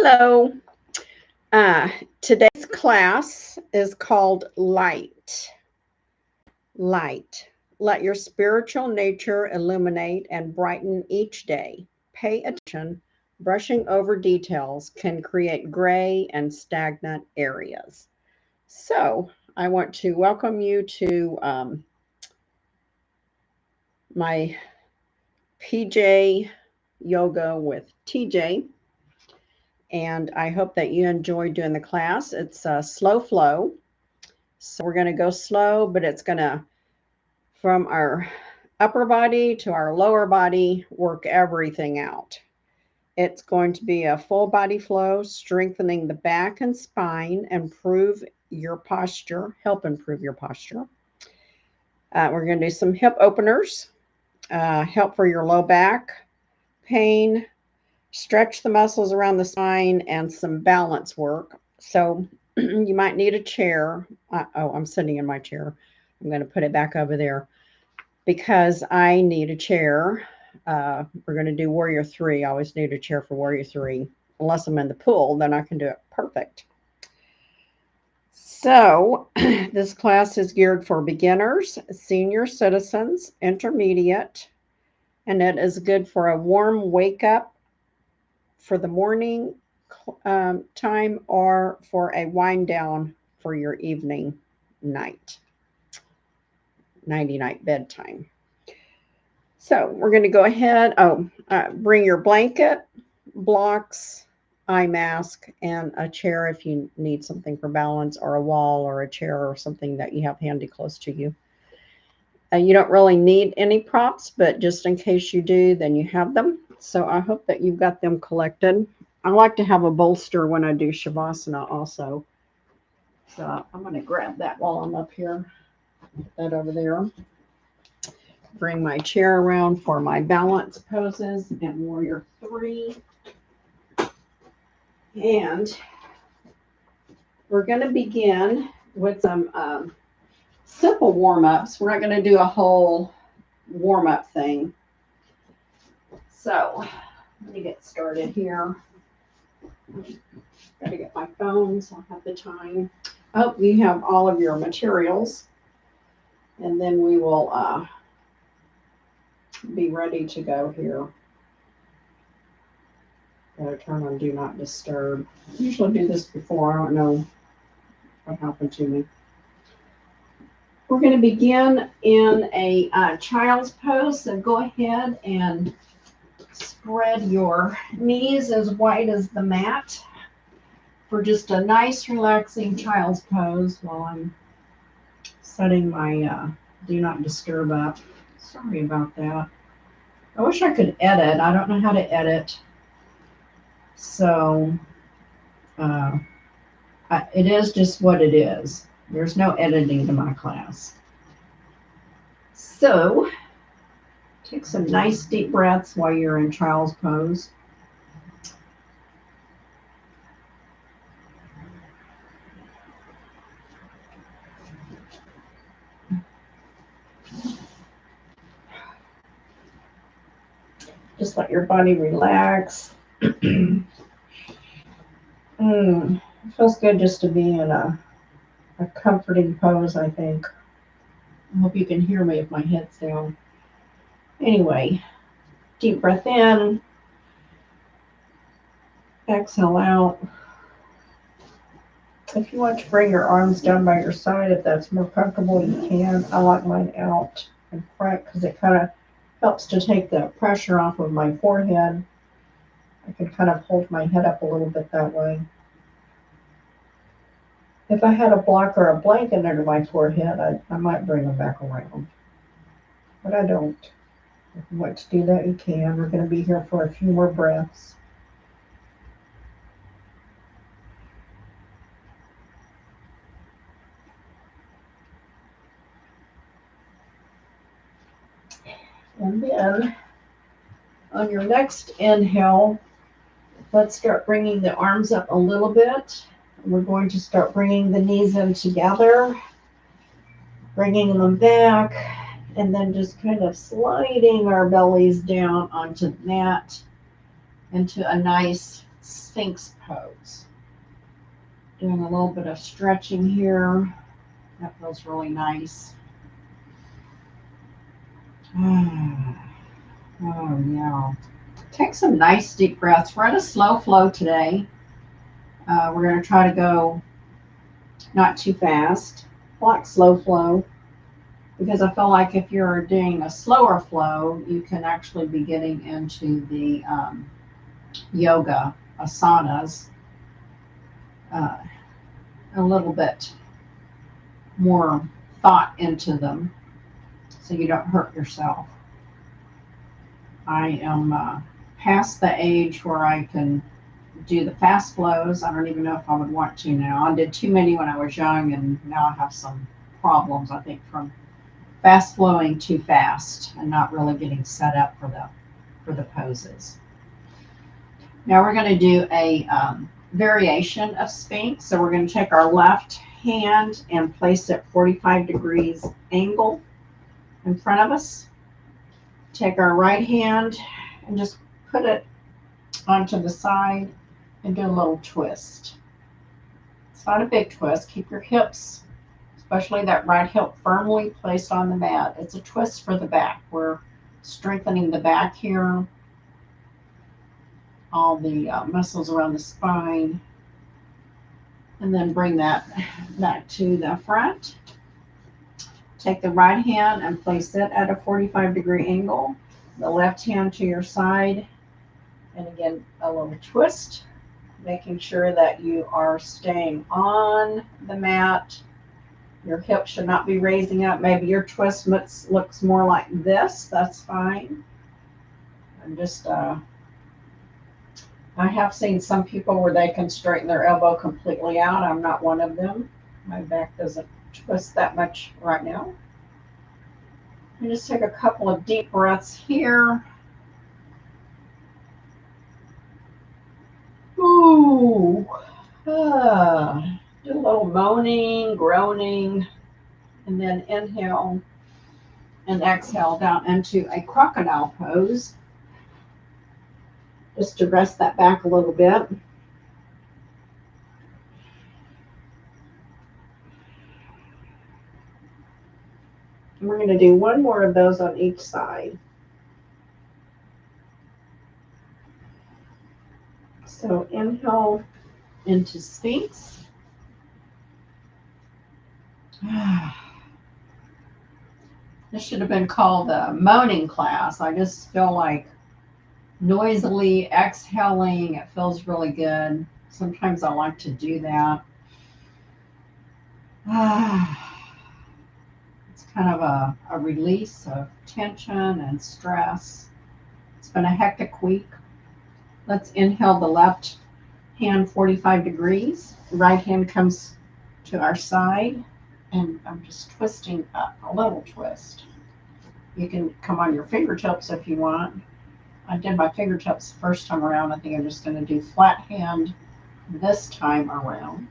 Hello. Today's class is called Light. Light. Let your spiritual nature illuminate and brighten each day. Pay attention. Brushing over details can create gray and stagnant areas. So, I want to welcome you to my PJ Yoga with TJ. And I hope that you enjoy doing the class. It's a slow flow. So we're going to go slow, but it's going to, from our upper body to our lower body, work everything out. It's going to be a full body flow, strengthening the back and spine, improve your posture, help improve your posture. We're going to do some hip openers, help for your low back pain, stretch the muscles around the spine, and some balance work. So you might need a chair. I'm sitting in my chair. I'm going to put it back over there because I need a chair. We're going to do Warrior 3. I always need a chair for Warrior 3. Unless I'm in the pool, then I can do it perfect. So this class is geared for beginners, senior citizens, intermediate, and it is good for a warm wake up for the morning time or for a wind down for your evening nighty night bedtime. So we're going to go ahead. Bring your blanket, blocks, eye mask, and a chair if you need something for balance, or a wall or a chair or something that you have handy close to you. You don't really need any props, but just in case you do, then you have them. So I hope that you've got them collected. I like to have a bolster when I do Shavasana also. So I'm going to grab that while I'm up here. Put that over there. Bring my chair around for my balance poses and Warrior 3. And we're going to begin with some simple warm-ups. We're not going to do a whole warm-up thing. So let me get started here. Got to get my phone so I have the time. I hope you have all of your materials. And then we will be ready to go here. Gotta turn on Do Not Disturb. I usually do this before. I don't know what happened to me. We're going to begin in a child's pose. So go ahead and spread your knees as wide as the mat for just a nice, relaxing child's pose while I'm setting my Do Not Disturb up. Sorry about that. I wish I could edit. I don't know how to edit. So it is just what it is. There's no editing to my class. So take some nice deep breaths while you're in child's pose. Just let your body relax. It feels good just to be in a comforting pose, I think. I hope you can hear me if my head's down. Anyway, deep breath in. Exhale out. If you want to bring your arms down by your side, if that's more comfortable, you can. I like mine out in front because it kind of helps to take the pressure off of my forehead. I can kind of hold my head up a little bit that way. If I had a block or a blanket under my forehead, I might bring them back around. But I don't. If you want to do that, you can. We're going to be here for a few more breaths. And then on your next inhale, let's start bringing the arms up a little bit. We're going to start bringing the knees in together, bringing them back, and then just kind of sliding our bellies down onto the mat into a nice Sphinx pose. Doing a little bit of stretching here. That feels really nice. Oh, yeah. Take some nice deep breaths. We're at a slow flow today. We're going to try to go not too fast, like slow flow, because I feel like if you're doing a slower flow, you can actually be getting into the yoga asanas a little bit more thought into them so you don't hurt yourself. I am past the age where I can do the fast flows. I don't even know if I would want to now. I did too many when I was young, and now I have some problems, I think, from fast flowing too fast and not really getting set up for the poses. Now we're going to do a variation of Sphinx. So we're going to take our left hand and place it 45 degrees angle in front of us. Take our right hand and just put it onto the side and do a little twist. It's not a big twist. Keep your hips, especially that right hip, firmly placed on the mat. It's a twist for the back. We're strengthening the back here, all the muscles around the spine, and then bring that back to the front. Take the right hand and place it at a 45-degree angle. The left hand to your side, and again, a little twist, making sure that you are staying on the mat. Your hips should not be raising up. Maybe your twist looks more like this. That's fine. I'm just, I have seen some people where they can straighten their elbow completely out. I'm not one of them. My back doesn't twist that much right now. And just take a couple of deep breaths here. Ooh. Do a little moaning, groaning, and then inhale and exhale down into a crocodile pose. Just to rest that back a little bit. And we're going to do one more of those on each side. So inhale into Sphinx. This should have been called a moaning class. I just feel like noisily exhaling. It feels really good. Sometimes I like to do that. It's kind of a release of tension and stress. It's been a hectic week. Let's inhale the left hand 45 degrees. The right hand comes to our side, and I'm just twisting up, a little twist. You can come on your fingertips if you want. I did my fingertips the first time around. I think I'm just going to do flat hand this time around.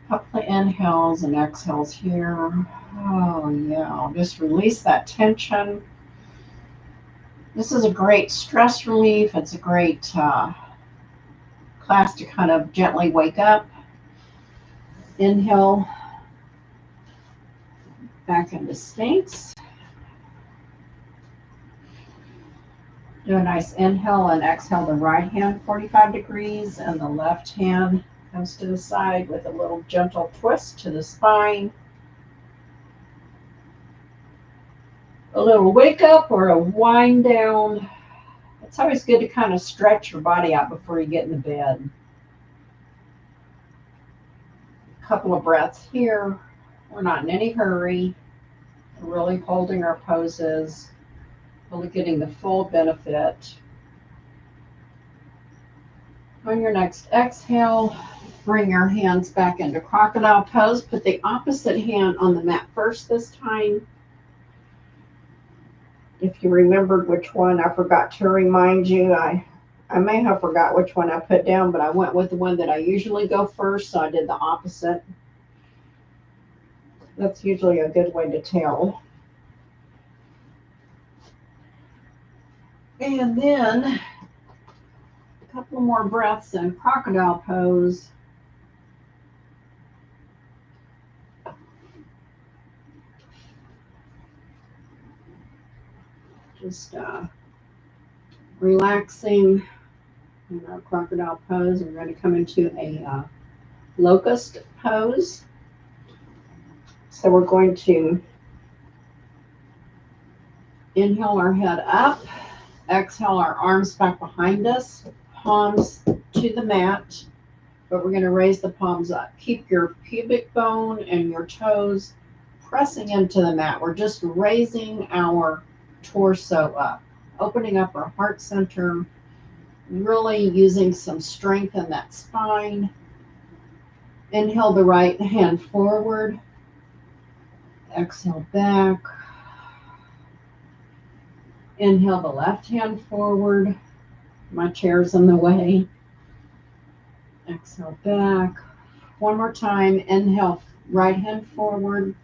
Couple of inhales and exhales here. Oh yeah, just release that tension. This is a great stress relief. It's a great class to kind of gently wake up. Inhale back into Sphinx. Do a nice inhale and exhale the right hand 45 degrees, and the left hand comes to the side with a little gentle twist to the spine. A little wake up or a wind down. It's always good to kind of stretch your body out before you get in the bed. A couple of breaths here. We're not in any hurry. We're really holding our poses, really getting the full benefit. On your next exhale, bring your hands back into crocodile pose. Put the opposite hand on the mat first this time. If you remembered which one, I forgot to remind you. I may have forgot which one I put down, but I went with the one that I usually go first, so I did the opposite. That's usually a good way to tell. And then couple more breaths in crocodile pose. Just relaxing in our crocodile pose. We're going to come into a locust pose. So we're going to inhale our head up, exhale our arms back behind us, palms to the mat, but we're going to raise the palms up. Keep your pubic bone and your toes pressing into the mat. We're just raising our torso up, opening up our heart center, really using some strength in that spine. Inhale the right hand forward, exhale back. Inhale the left hand forward. My chair's in the way. Exhale back. One more time. Inhale right hand forward.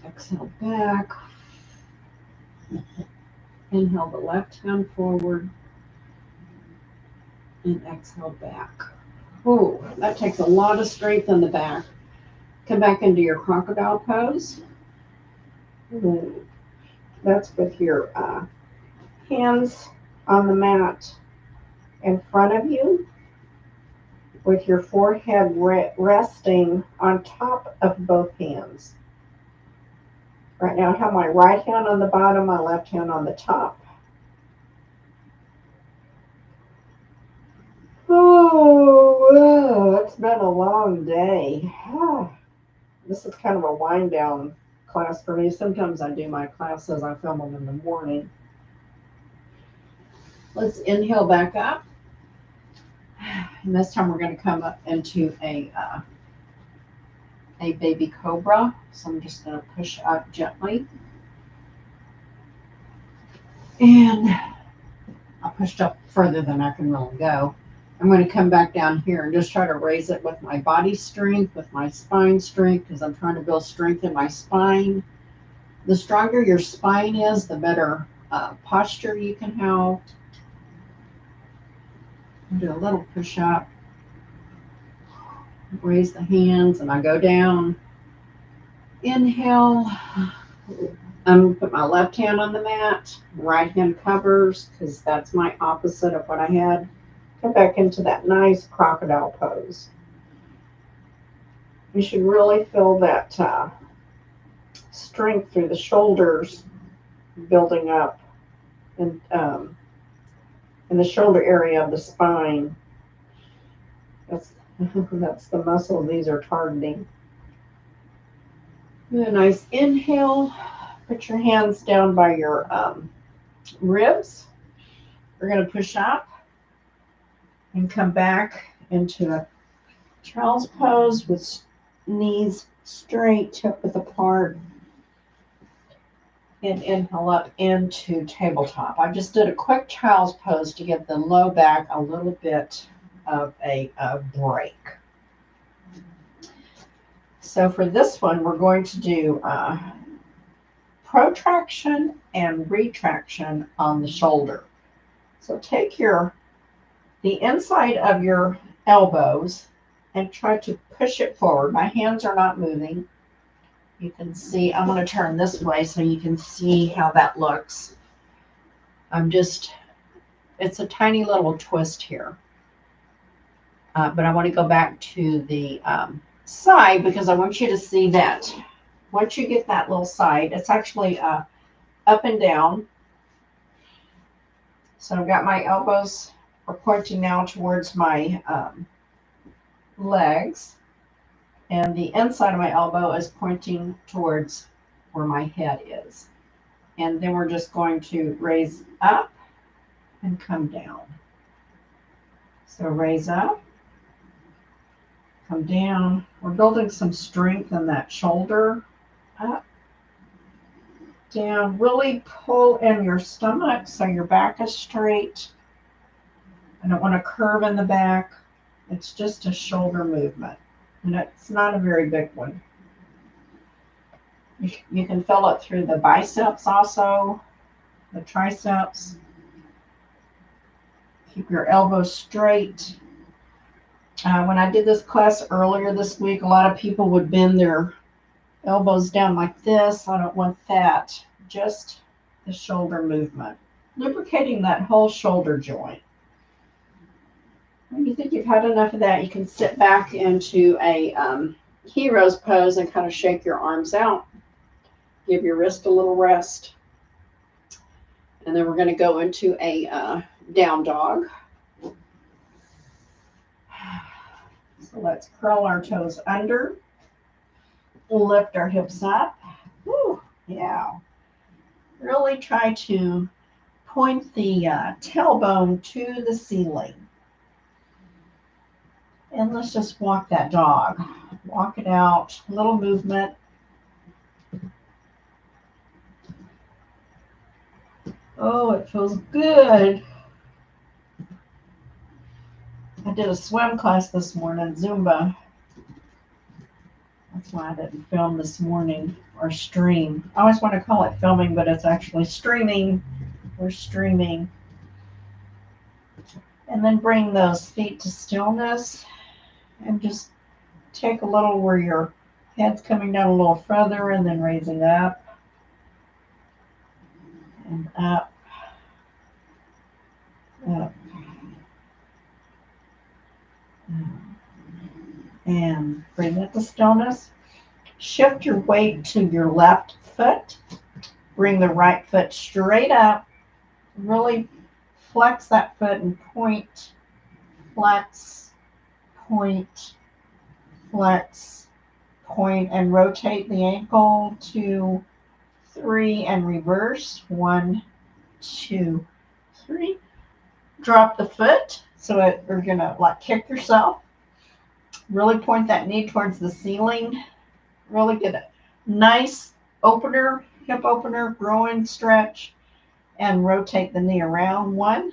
Exhale back. Inhale the left hand forward. And exhale back. Oh, that takes a lot of strength in the back. Come back into your crocodile pose. Ooh. That's with your hands on the mat in front of you, with your forehead resting on top of both hands. Right now I have my right hand on the bottom, my left hand on the top. Oh, it's been a long day. This is kind of a wind down class for me. Sometimes I do my classes, I film them in the morning. Let's inhale back up. And this time we're going to come up into a baby cobra. So I'm just going to push up gently. And I pushed up further than I can really go. I'm going to come back down here and just try to raise it with my body strength, with my spine strength, because I'm trying to build strength in my spine. The stronger your spine is, the better posture you can have. Do a little push up. Raise the hands and I go down. Inhale. I'm going to put my left hand on the mat. Right hand covers, because that's my opposite of what I had. Come back into that nice crocodile pose. You should really feel that strength through the shoulders building up and in the shoulder area of the spine. That's the muscle these are targeting. Do a nice inhale. Put your hands down by your ribs. We're going to push up and come back into a child's pose with knees straight, hip width apart. And inhale up into tabletop. I just did a quick child's pose to give the low back a little bit of a break. So for this one, we're going to do protraction and retraction on the shoulder. So take the inside of your elbows and try to push it forward. My hands are not moving. You can see, I'm going to turn this way so you can see how that looks. It's a tiny little twist here. But I want to go back to the side because I want you to see that once you get that little side, it's actually up and down. So I've got my elbows are pointing now towards my legs, and the inside of my elbow is pointing towards where my head is. And then we're just going to raise up and come down. So raise up, come down. We're building some strength in that shoulder. Up, down. Really pull in your stomach so your back is straight. I don't want to curve in the back. It's just a shoulder movement. And it's not a very big one. You can feel it through the biceps also, the triceps. Keep your elbows straight. When I did this class earlier this week, a lot of people would bend their elbows down like this. I don't want that. Just the shoulder movement. Lubricating that whole shoulder joint. When you think you've had enough of that, you can sit back into a hero's pose and kind of shake your arms out. Give your wrist a little rest. And then we're going to go into a down dog. So let's curl our toes under. Lift our hips up. Woo, yeah. Really try to point the tailbone to the ceiling. And let's just walk that dog. Walk it out. Little movement. Oh, it feels good. I did a swim class this morning, Zumba. That's why I didn't film this morning or stream. I always want to call it filming, but it's actually streaming. We're streaming. And then bring those feet to stillness and just take a little where your head's coming down a little further and then raising up and up, up. And bring it to stillness. Shift your weight to your left foot. Bring the right foot straight up. Really flex that foot and point, flex, point, flex, point, and rotate the ankle. 2, 3, and reverse. 1, 2, 3. Drop the foot. So you're going to like kick yourself. Really point that knee towards the ceiling. Really get a nice opener, hip opener, groin stretch, and rotate the knee around. 1,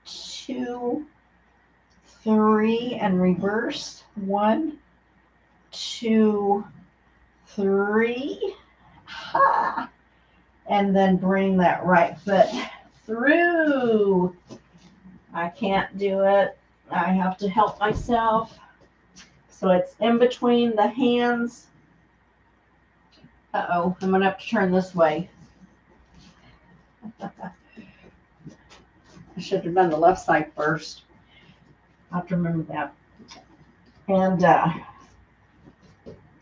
2, 3, and reverse. 1, 2, 3. Ha! And then bring that right foot through. I can't do it. I have to help myself. So it's in between the hands. Uh-oh, I'm going to have to turn this way. I should have done the left side first. I'll have to remember that. And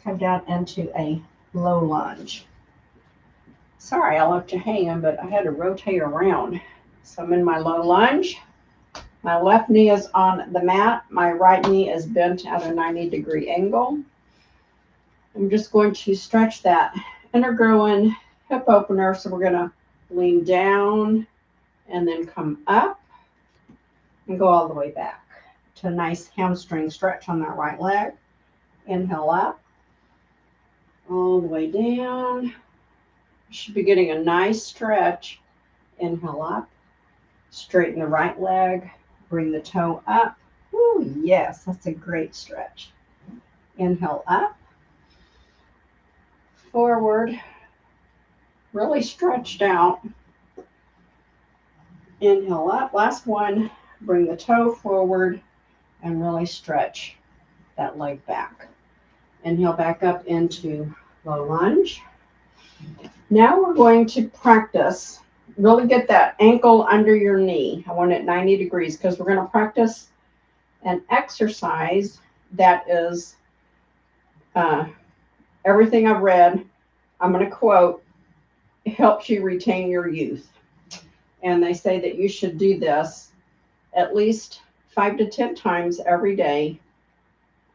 come down into a low lunge. Sorry, I left you hanging, but I had to rotate around. So I'm in my low lunge. My left knee is on the mat. My right knee is bent at a 90-degree angle. I'm just going to stretch that inner groin hip opener. So we're going to lean down and then come up and go all the way back to a nice hamstring stretch on that right leg. Inhale up, all the way down. You should be getting a nice stretch. Inhale up, straighten the right leg, bring the toe up. Ooh, yes, that's a great stretch. Inhale up, forward, really stretched out. Inhale up, last one, bring the toe forward and really stretch that leg back. Inhale back up into low lunge. Now we're going to practice, really get that ankle under your knee. I want it 90 degrees because we're going to practice an exercise that is everything I've read. I'm going to quote, helps you retain your youth. And they say that you should do this at least 5 to 10 times every day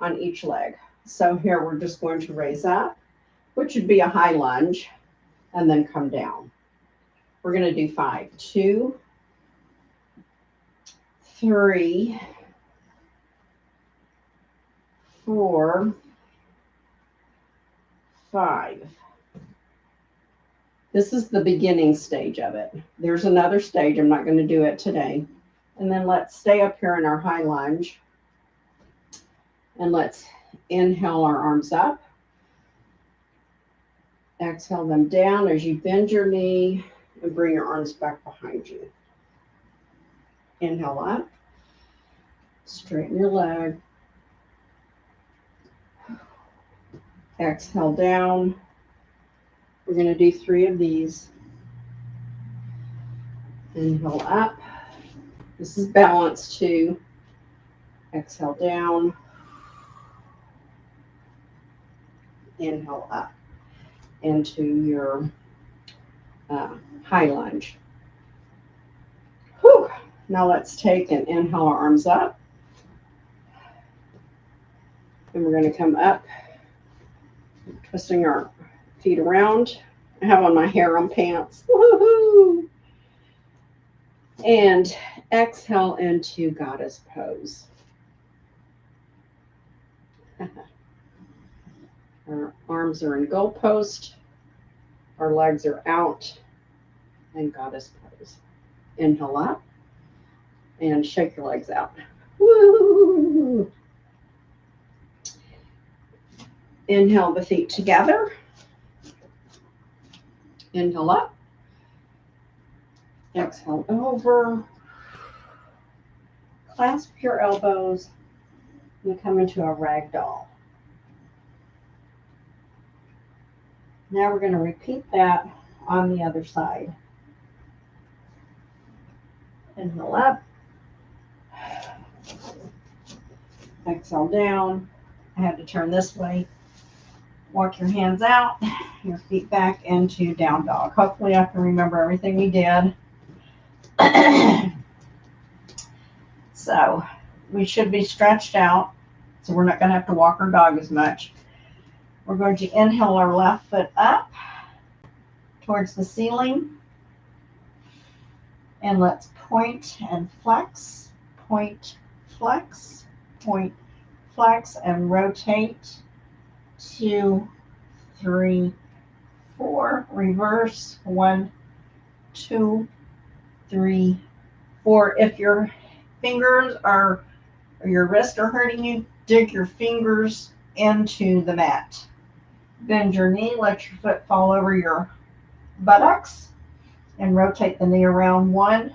on each leg. So here we're just going to raise up, which would be a high lunge, and then come down. We're going to do 5. 2, 3, 4, 5. This is the beginning stage of it. There's another stage. I'm not going to do it today. And then let's stay up here in our high lunge. And let's inhale our arms up. Exhale them down as you bend your knee and bring your arms back behind you. Inhale up. Straighten your leg. Exhale down. We're going to do 3 of these. Inhale up. This is balance 2. Exhale down. Inhale up into your high lunge. Whew. Now let's take and inhale our arms up. And we're going to come up, twisting our feet around. I have on my harem pants. Woohoo! And exhale into goddess pose. Our arms are in goalpost. Our legs are out. And goddess pose. Inhale up. And shake your legs out. Woo! Inhale the feet together. Inhale up. Exhale over. Clasp your elbows and come into a rag doll. Now we're going to repeat that on the other side. Inhale up. Exhale down. I had to turn this way. Walk your hands out, your feet back into down dog. Hopefully I can remember everything we did. So we should be stretched out, so we're not going to have to walk our dog as much. We're going to inhale our left foot up towards the ceiling. And let's point and flex, point, flex, point, flex, and rotate. 2, 3, 4. Reverse. 1, 2, 3, 4. If your fingers or your wrists are hurting you, dig your fingers into the mat. Bend your knee, let your foot fall over your buttocks, and rotate the knee around. 1,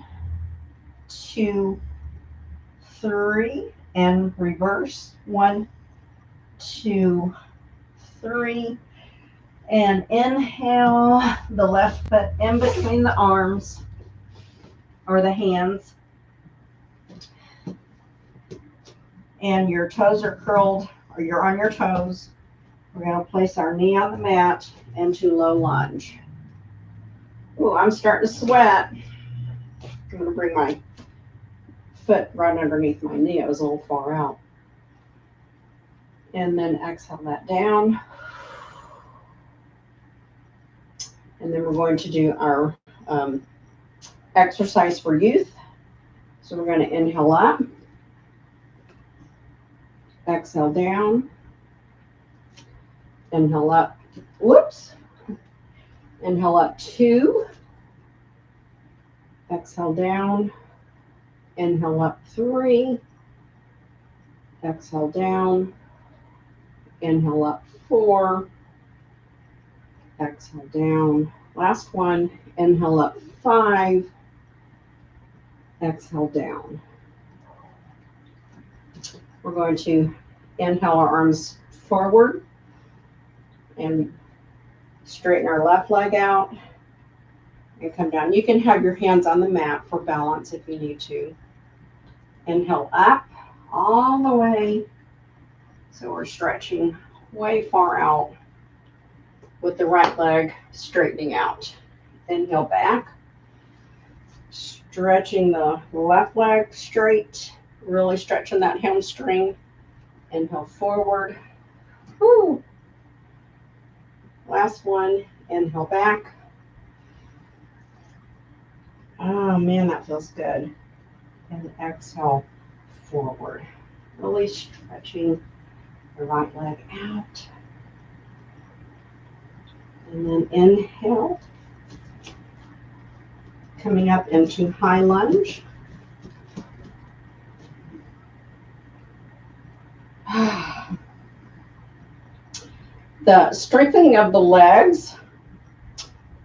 2, 3, and reverse. 1, 2, 3, and inhale the left foot in between the arms or the hands, and your toes are curled or you're on your toes. We're going to place our knee on the mat into low lunge. Oh, I'm starting to sweat. I'm going to bring my foot right underneath my knee. It was a little far out. And then exhale that down. And then we're going to do our exercise for youth. So we're going to inhale up. Exhale down. Inhale up. Whoops. Inhale up 2. Exhale down. Inhale up 3. Exhale down. Inhale up 4. Exhale down. Last one. Inhale up 5. Exhale down. We're going to inhale our arms forward and straighten our left leg out and come down. You can have your hands on the mat for balance if you need to. Inhale up all the way. So we're stretching way far out with the right leg straightening out. Inhale back. Stretching the left leg straight. Really stretching that hamstring. Inhale forward. Woo. Last one. Inhale back. Oh man, that feels good. And exhale forward. Really stretching the right leg out. And then inhale. Coming up into high lunge. The strengthening of the legs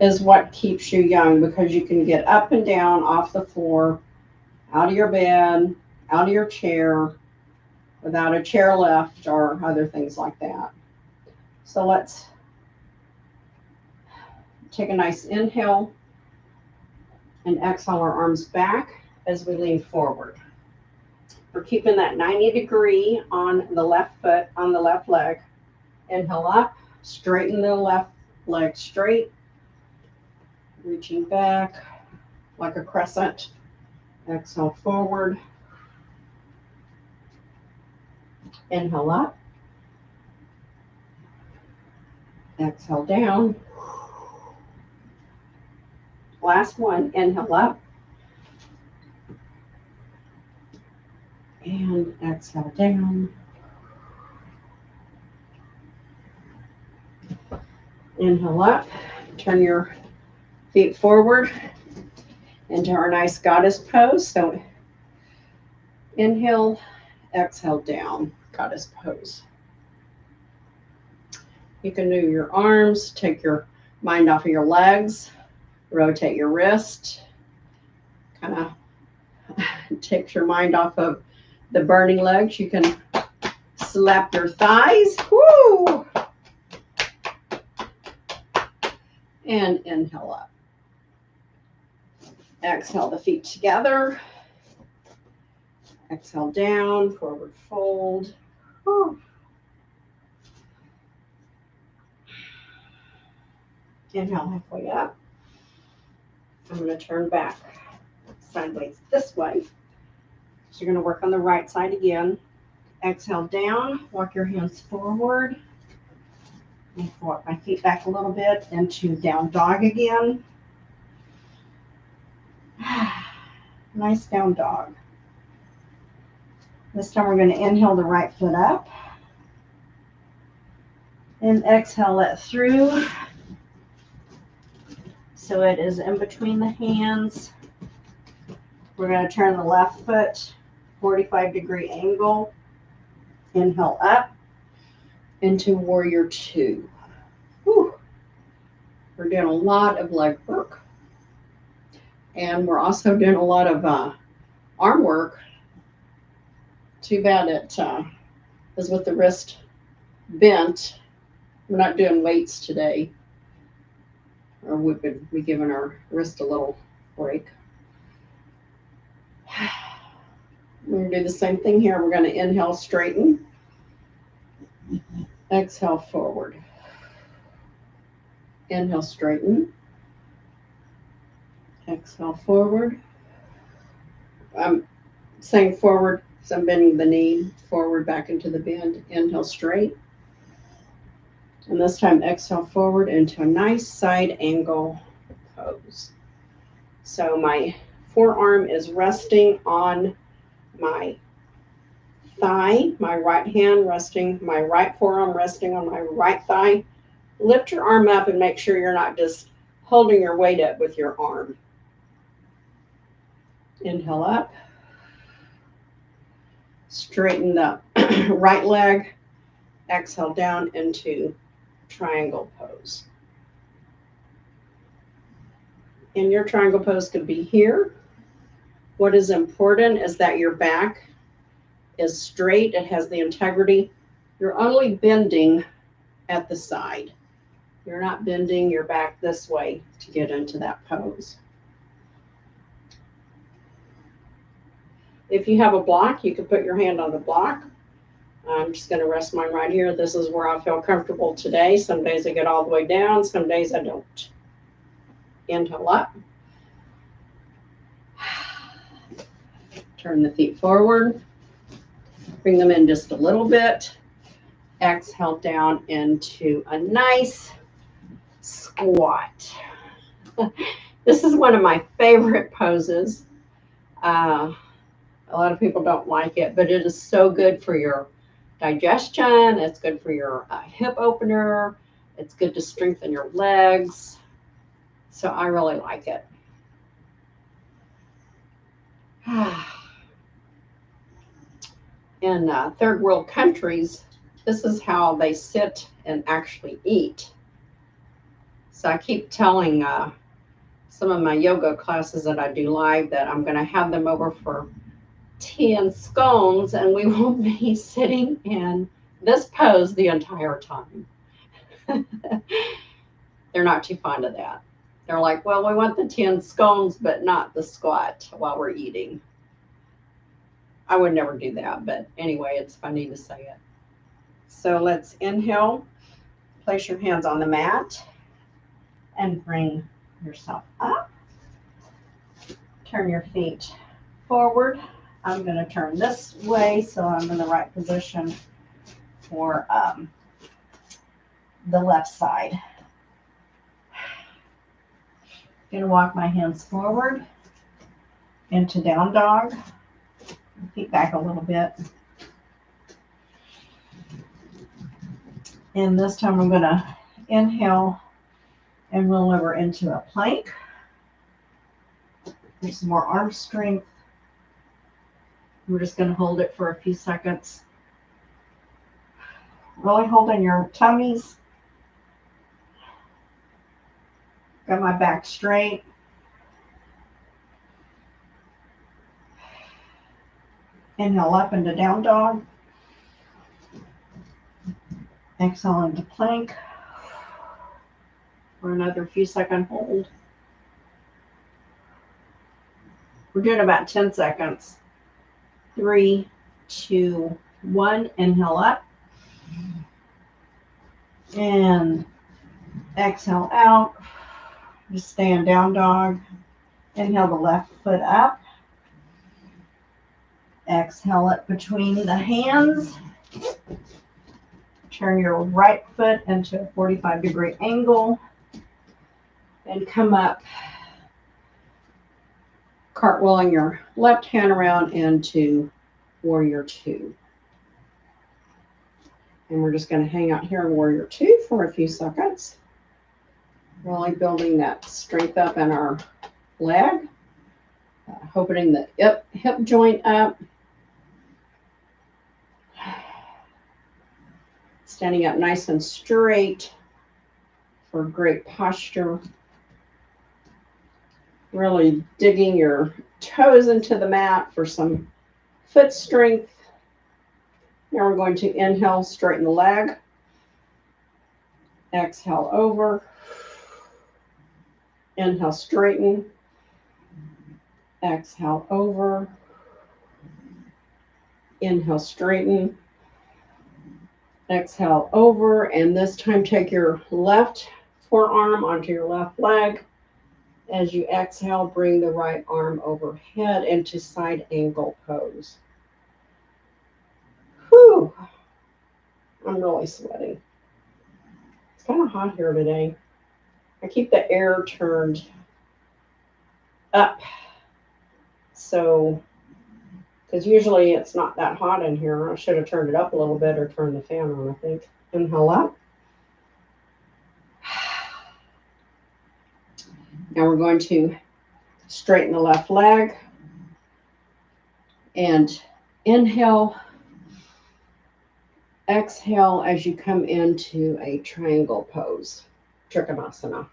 is what keeps you young, because you can get up and down off the floor out of your bed, out of your chair, without a chair left or other things like that. So let's take a nice inhale and exhale our arms back as we lean forward. We're keeping that 90-degree on the left foot, on the left leg. Inhale up, straighten the left leg straight, reaching back like a crescent. Exhale forward. Inhale up. Exhale down. Last one, inhale up. And exhale down. Inhale up. Turn your feet forward into our nice goddess pose. So inhale, exhale down, goddess pose. You can move your arms, take your mind off of your legs, rotate your wrist, kind of takes your mind off of the burning legs. You can slap your thighs. Woo! And inhale up. Exhale the feet together. Exhale down, forward fold. Whew. Inhale halfway up. I'm going to turn back sideways this way. So you're going to work on the right side again. Exhale down, walk your hands forward. And walk my feet back a little bit into down dog again. Nice down dog. This time we're going to inhale the right foot up. And exhale it through. So it is in between the hands. We're going to turn the left foot 45-degree angle. Inhale up into warrior two. Whew. We're doing a lot of leg work. And we're also doing a lot of arm work. Too bad it is with the wrist bent. We're not doing weights today. Or we could be giving our wrist a little break. We're going to do the same thing here. We're going to inhale, straighten. Exhale, forward. Inhale, straighten. Exhale, forward. I'm saying forward, so I'm bending the knee forward back into the bend. Inhale, straight. And this time, exhale forward into a nice side angle pose. So my forearm is resting on my thigh, my right hand resting, my right forearm resting on my right thigh. Lift your arm up and make sure you're not just holding your weight up with your arm. Inhale up. Straighten the right leg. Exhale down into triangle pose. And your triangle pose could be here. What is important is that your back is straight. It has the integrity. You're only bending at the side. You're not bending your back this way to get into that pose. If you have a block, you can put your hand on the block. I'm just going to rest mine right here. This is where I feel comfortable today. Some days I get all the way down. Some days I don't. Inhale up. Turn the feet forward. Bring them in just a little bit. Exhale down into a nice squat. This is one of my favorite poses. A lot of people don't like it, but it is so good for your digestion. It's good for your hip opener. It's good to strengthen your legs. So I really like it. In third world countries, this is how they sit and actually eat. So I keep telling some of my yoga classes that I do live, that I'm going to have them over for tea and scones, and we will be sitting in this pose the entire time. They're not too fond of that. They're like, well, we want the tea and scones, but not the squat while we're eating. I would never do that, but anyway, it's funny to say it. So let's inhale, place your hands on the mat, and bring yourself up. Turn your feet forward. I'm going to turn this way so I'm in the right position for the left side. I'm going to walk my hands forward into down dog. Feet back a little bit. And this time I'm going to inhale and roll over into a plank. There's some more arm strength. We're just going to hold it for a few seconds. Really holding your tummies. Got my back straight. Inhale up into down dog. Exhale into plank. For another few second hold. We're doing about 10 seconds. 3, 2, 1. Inhale up. And exhale out. Just stay in down dog. Inhale the left foot up. Exhale it between the hands. Turn your right foot into a 45-degree angle. And come up, cartwheeling your left hand around into Warrior 2. And we're just going to hang out here in Warrior 2 for a few seconds. Really building that strength up in our leg. Opening the hip joint up. Standing up nice and straight for great posture. Really digging your toes into the mat for some foot strength. Now we're going to inhale, straighten the leg. Exhale over. Inhale, straighten. Exhale over. Inhale, straighten. Exhale over. And this time take your left forearm onto your left leg. As you exhale, bring the right arm overhead into side angle pose. Whew. I'm really sweating. It's kind of hot here today. I keep the air turned up. So, because usually it's not that hot in here. I should have turned it up a little bit or turned the fan on, I think. Inhale up. Now we're going to straighten the left leg and inhale. Exhale as you come into a triangle pose, Trikonasana.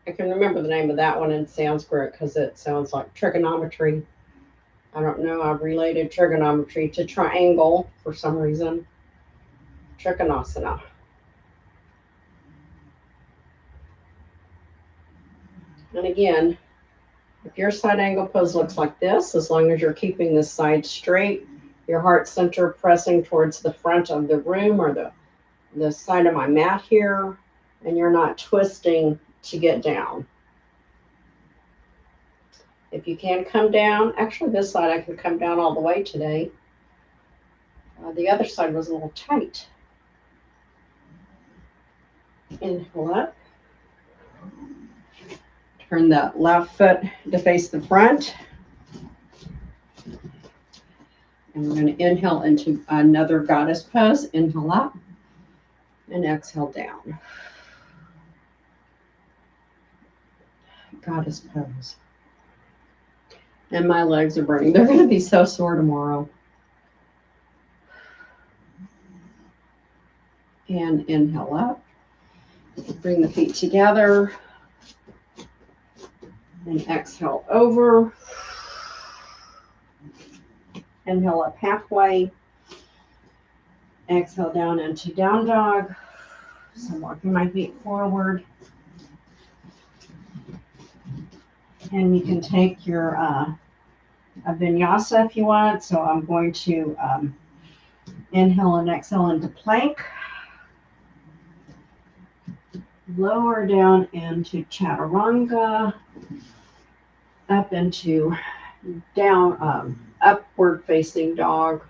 I can remember the name of that one in Sanskrit because it sounds like trigonometry. I don't know, I've related trigonometry to triangle for some reason. Trikonasana. And again, if your side angle pose looks like this, as long as you're keeping the side straight, your heart center pressing towards the front of the room or the side of my mat here, and you're not twisting to get down. If you can come down, actually this side I can come down all the way today. The other side was a little tight. Inhale up. Turn the left foot to face the front. And we're going to inhale into another goddess pose. Inhale up and exhale down. Goddess pose. And my legs are burning. They're going to be so sore tomorrow. And inhale up. Bring the feet together. And exhale over. Inhale up halfway. Exhale down into down dog. So I'm walking my feet forward. And you can take your a vinyasa if you want. So I'm going to inhale and exhale into plank. Lower down into chaturanga. Up into down, upward facing dog.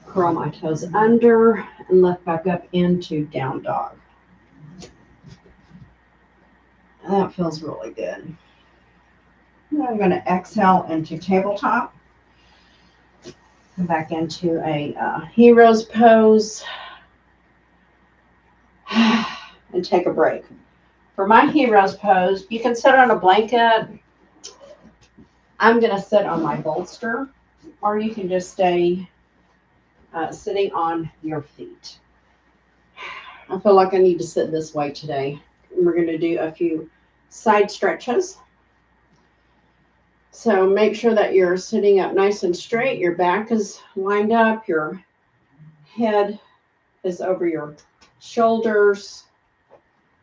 Curl my toes under and lift back up into down dog. That feels really good. Now I'm going to exhale into tabletop. Come back into a hero's pose. And take a break. For my hero's pose, you can sit on a blanket. I'm going to sit on my bolster, or you can just stay sitting on your feet. I feel like I need to sit this way today. We're going to do a few side stretches. So make sure that you're sitting up nice and straight. Your back is lined up. Your head is over your shoulders.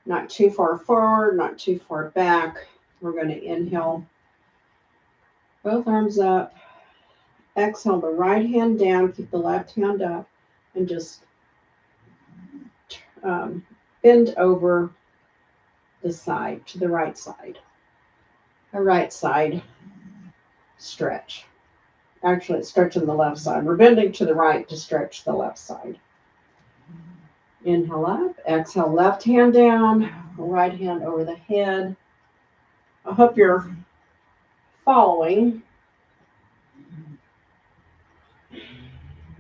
Not too far forward, not too far back. We're going to inhale. Both arms up. Exhale the right hand down. Keep the left hand up. And just bend over the side to the right side. The right side stretch. Actually, it's stretching the left side. We're bending to the right to stretch the left side. Inhale up. Exhale, left hand down. Right hand over the head. I hope you're following.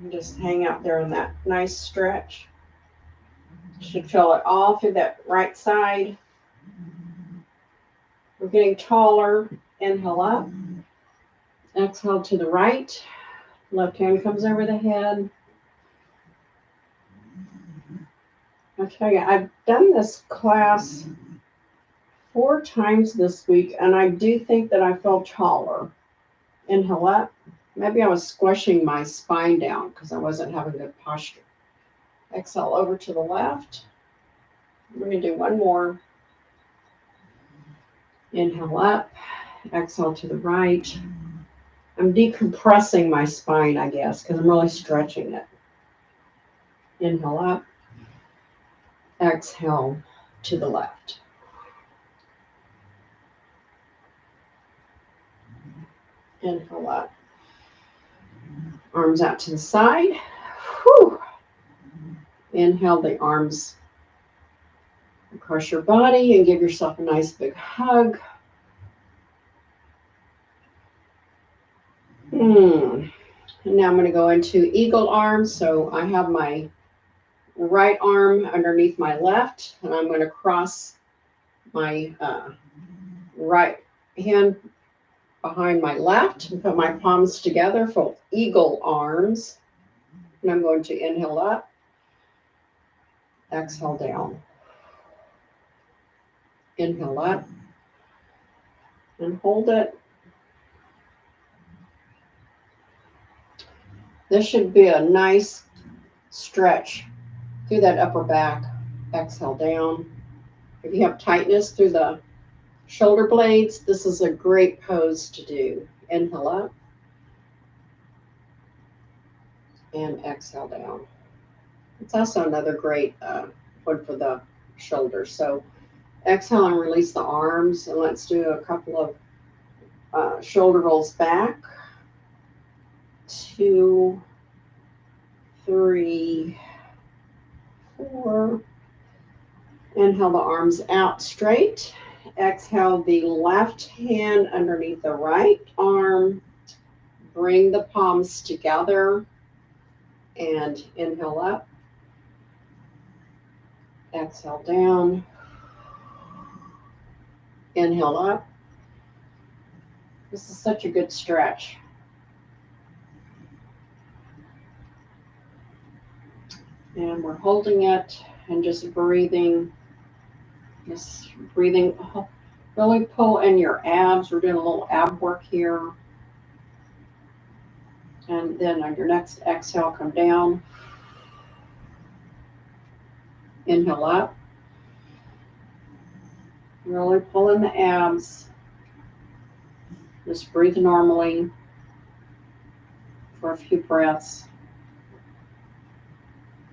Just hang out there in that nice stretch. You should feel it all through that right side. We're getting taller. Inhale up. Exhale to the right. Left hand comes over the head. I'll tell you, I've done this class 4 times this week, and I do think that I feel taller. Inhale up. Maybe I was squishing my spine down because I wasn't having good posture. Exhale over to the left. We're going to do one more. Inhale up. Exhale to the right. I'm decompressing my spine, I guess, because I'm really stretching it. Inhale up. Exhale to the left. Inhale up. Arms out to the side. Whew. Inhale the arms across your body and give yourself a nice big hug. And now I'm going to go into eagle arms. So I have my right arm underneath my left, and I'm going to cross my right hand behind my left and put my palms together for eagle arms. And I'm going to inhale up, exhale down. Inhale up and hold it. This should be a nice stretch through that upper back. Exhale down. If you have tightness through the shoulder blades, this is a great pose to do. Inhale up and exhale down. It's also another great one for the shoulders. So exhale and release the arms, and let's do a couple of shoulder rolls back. 2, 3, 4. Inhale the arms out straight. Exhale the left hand underneath the right arm. Bring the palms together and inhale up. Exhale down. Inhale up. This is such a good stretch. And we're holding it and just breathing Really pull in your abs. We're doing a little ab work here. And then on your next exhale, come down. Inhale up. Really pull in the abs. Just breathe normally for a few breaths.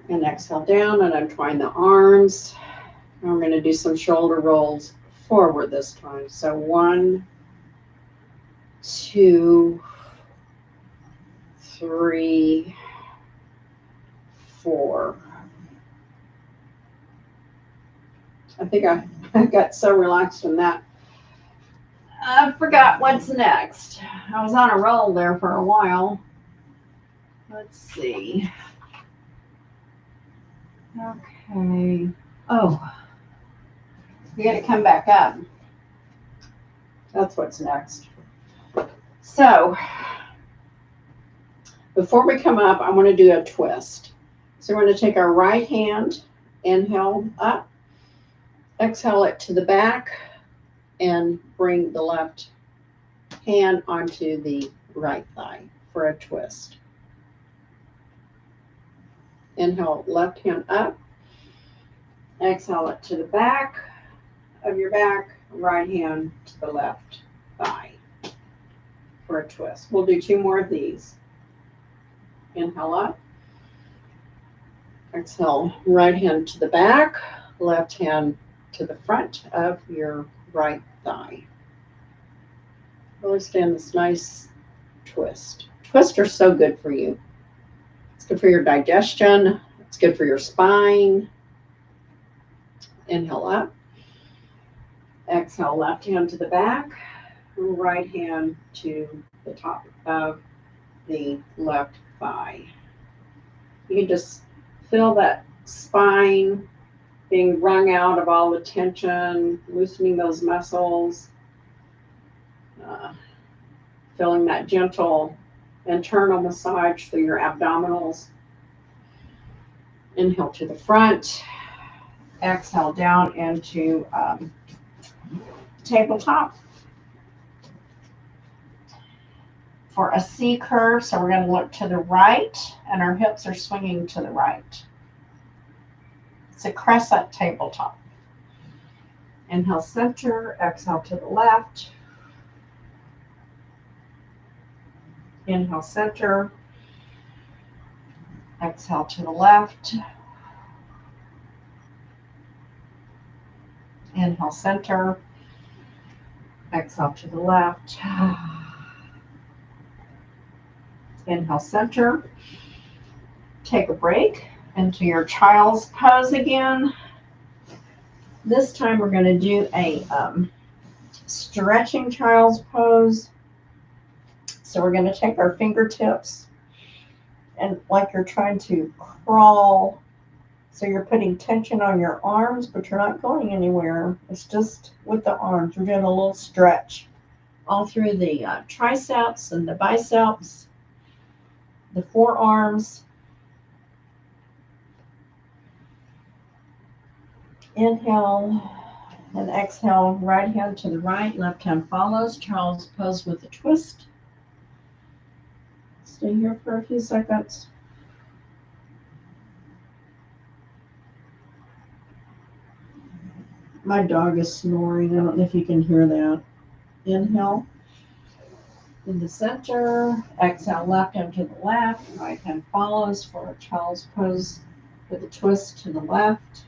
And exhale down and untwine the arms. And we're going to do some shoulder rolls forward this time. So 1, 2, 3, 4. I think I got so relaxed from that. I forgot what's next. I was on a roll there for a while. Let's see. Okay. Oh, we got to come back up. That's what's next. So, before we come up, I want to do a twist. So we're going to take our right hand, inhale up, exhale it to the back, and bring the left hand onto the right thigh for a twist. Inhale, left hand up, exhale it to the back of your back, right hand to the left thigh for a twist. We'll do 2 more of these. Inhale up, exhale, right hand to the back, left hand to the front of your right thigh. Really stay in this nice twist. Twists are so good for you. It's good for your digestion. It's good for your spine. Inhale up. Exhale, left hand to the back, right hand to the top of the left thigh. You can just feel that spine being wrung out of all the tension, loosening those muscles, feeling that gentle internal massage through your abdominals. Inhale to the front, exhale down into tabletop for a C curve. So we're going to look to the right and our hips are swinging to the right. It's a crescent tabletop. Inhale center, exhale to the left. Inhale center, exhale to the left. Inhale center, exhale to the left. Inhale center. Take a break into your child's pose again. This time we're going to do a stretching child's pose. So we're going to take our fingertips and like you're trying to crawl. So you're putting tension on your arms, but you're not going anywhere. It's just with the arms. We're doing a little stretch all through the triceps and the biceps, the forearms. Inhale and exhale, right hand to the right, left hand follows. Child's pose with a twist. Stay here for a few seconds. My dog is snoring. I don't know if you can hear that. Inhale in the center. Exhale, left hand to the left. Right hand follows for a child's pose with a twist to the left.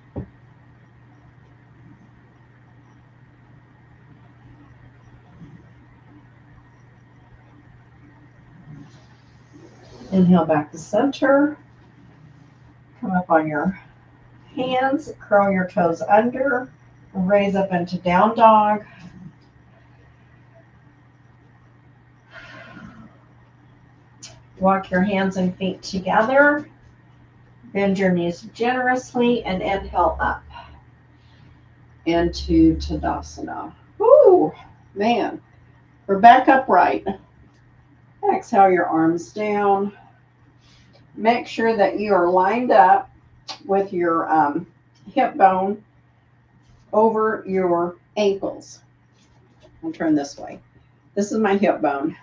Inhale back to center. Come up on your hands, curl your toes under, raise up into down dog. Walk your hands and feet together. Bend your knees generously and inhale up into Tadasana. Woo, man. We're back upright. Exhale your arms down. Make sure that you are lined up with your hip bone over your ankles. I'll turn this way. This is my hip bone.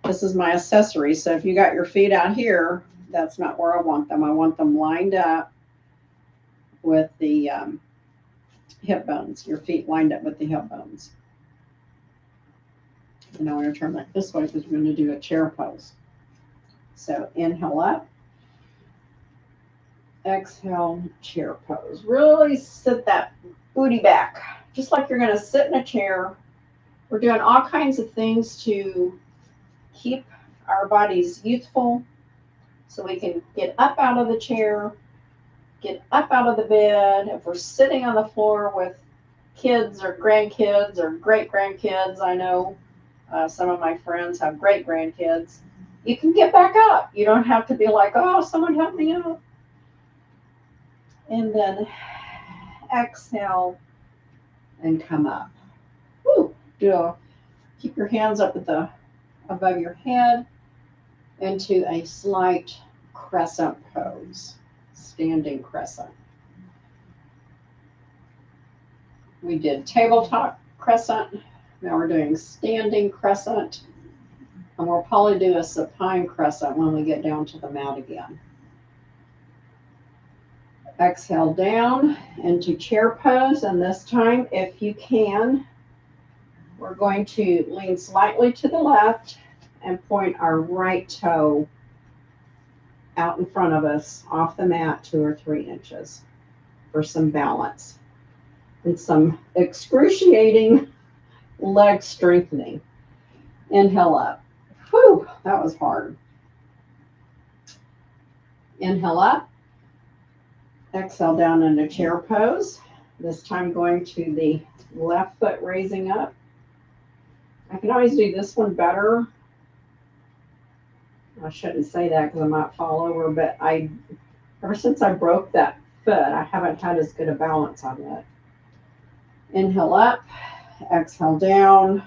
This is my accessory. So if you got your feet out here, that's not where I want them. I want them lined up with the hip bones. Your feet lined up with the hip bones. And now I'm going to turn that this way because we're going to do a chair pose. So inhale up. Exhale, chair pose. Really sit that booty back, just like you're going to sit in a chair. We're doing all kinds of things to keep our bodies youthful so we can get up out of the chair, get up out of the bed. If we're sitting on the floor with kids or grandkids or great-grandkids, I know some of my friends have great-grandkids, you can get back up. You don't have to be like, oh, someone help me out. And then exhale and come up. Woo. Keep your hands up at above your head into a slight crescent pose, standing crescent. We did tabletop crescent. Now we're doing standing crescent. And we'll probably do a supine crescent when we get down to the mat again. Exhale down into chair pose. And this time, if you can, we're going to lean slightly to the left and point our right toe out in front of us off the mat 2 or 3 inches for some balance and some excruciating leg strengthening. Inhale up. Whew, that was hard. Inhale up. Exhale down into chair pose. This time going to the left foot raising up. I can always do this one better. I shouldn't say that because I might fall over, but ever since I broke that foot, I haven't had as good a balance on it. Inhale up, exhale down.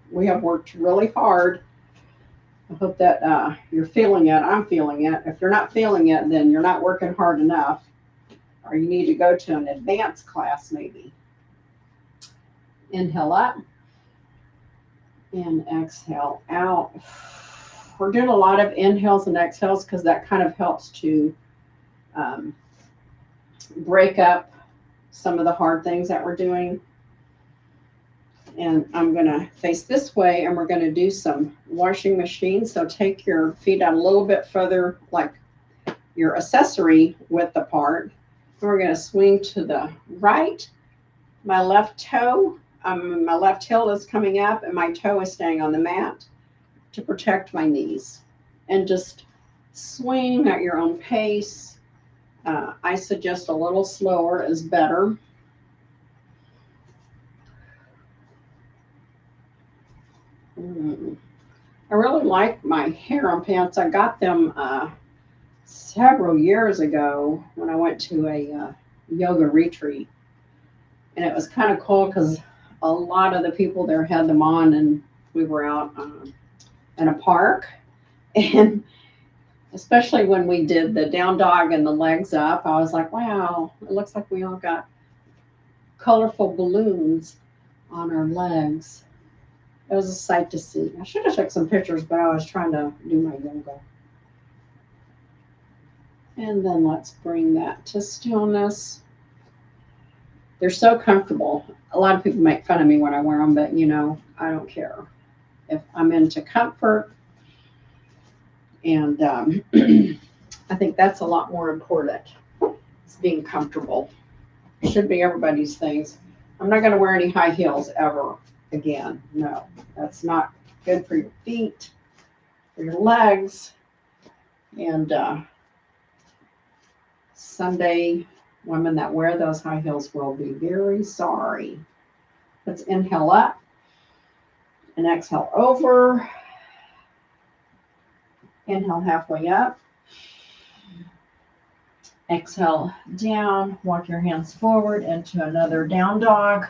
We have worked really hard. I hope that you're feeling it. I'm feeling it. If you're not feeling it, then you're not working hard enough, or you need to go to an advanced class maybe. Inhale up and exhale out. We're doing a lot of inhales and exhales because that kind of helps to break up some of the hard things that we're doing. And I'm going to face this way and we're going to do some washing machine. So take your feet out a little bit further, like your accessory width apart. And we're going to swing to the right. My left toe, my left heel is coming up and my toe is staying on the mat to protect my knees. And just swing at your own pace. I suggest a little slower is better. I really like my harem pants. I got them several years ago when I went to a yoga retreat. And it was kind of cool because a lot of the people there had them on and we were out in a park. And especially when we did the down dog and the legs up, I was like, wow, it looks like we all got colorful balloons on our legs. It was a sight to see. I should have took some pictures, but I was trying to do my yoga. And then let's bring that to stillness. They're so comfortable. A lot of people make fun of me when I wear them, but you know, I don't care. If I'm into comfort, and I think that's a lot more important. It's being comfortable. It should be everybody's things. I'm not going to wear any high heels ever again. No, that's not good for your feet, for your legs. And someday, women that wear those high heels will be very sorry. Let's inhale up and exhale over. Inhale halfway up. Exhale down. Walk your hands forward into another down dog.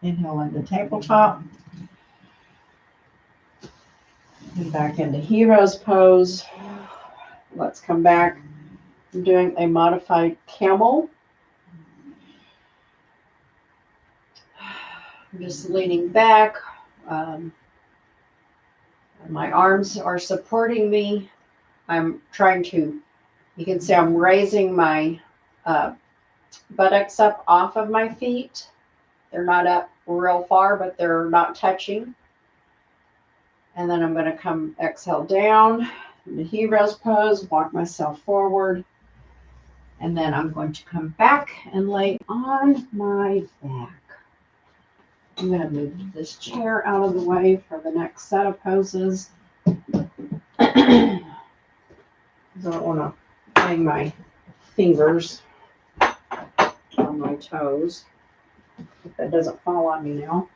Inhale into tabletop. And back into hero's pose. Let's come back I'm doing a modified camel. I'm just leaning back. My arms are supporting me. I'm trying to, you can see I'm raising my buttocks up off of my feet. They're not up real far, but they're not touching. And then I'm going to come exhale down in the he rest pose, walk myself forward. And then I'm going to come back and lay on my back. I'm going to move this chair out of the way for the next set of poses. I don't want to bang my fingers on my toes. If that doesn't fall on me now.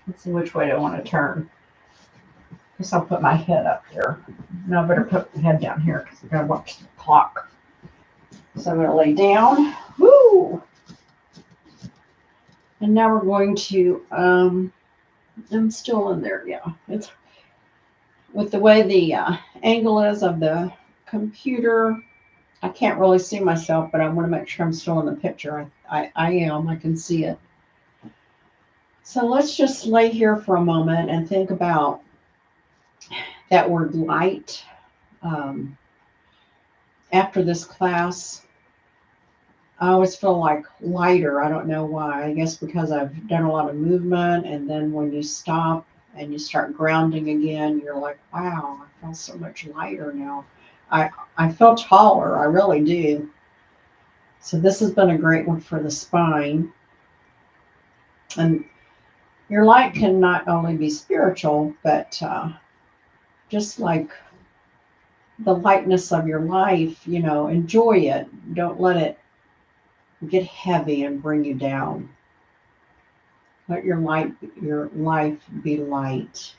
Let's see which way I want to turn. Guess I'll put my head up here. No, I better put my head down here because I've got to watch the clock. So I'm going to lay down. Woo! And now we're going to, I'm still in there, yeah. It's with the way the angle is of the computer, I can't really see myself, but I want to make sure I'm still in the picture. I am, I can see it. So let's just lay here for a moment and think about that word light. After this class, I always feel like lighter. I don't know why. I guess because I've done a lot of movement, and then when you stop and you start grounding again, you're like, wow, I feel so much lighter now. I feel taller. I really do. So this has been a great one for the spine. And your light can not only be spiritual, but just like the lightness of your life, you know, enjoy it. Don't let it get heavy and bring you down. Let your life be light.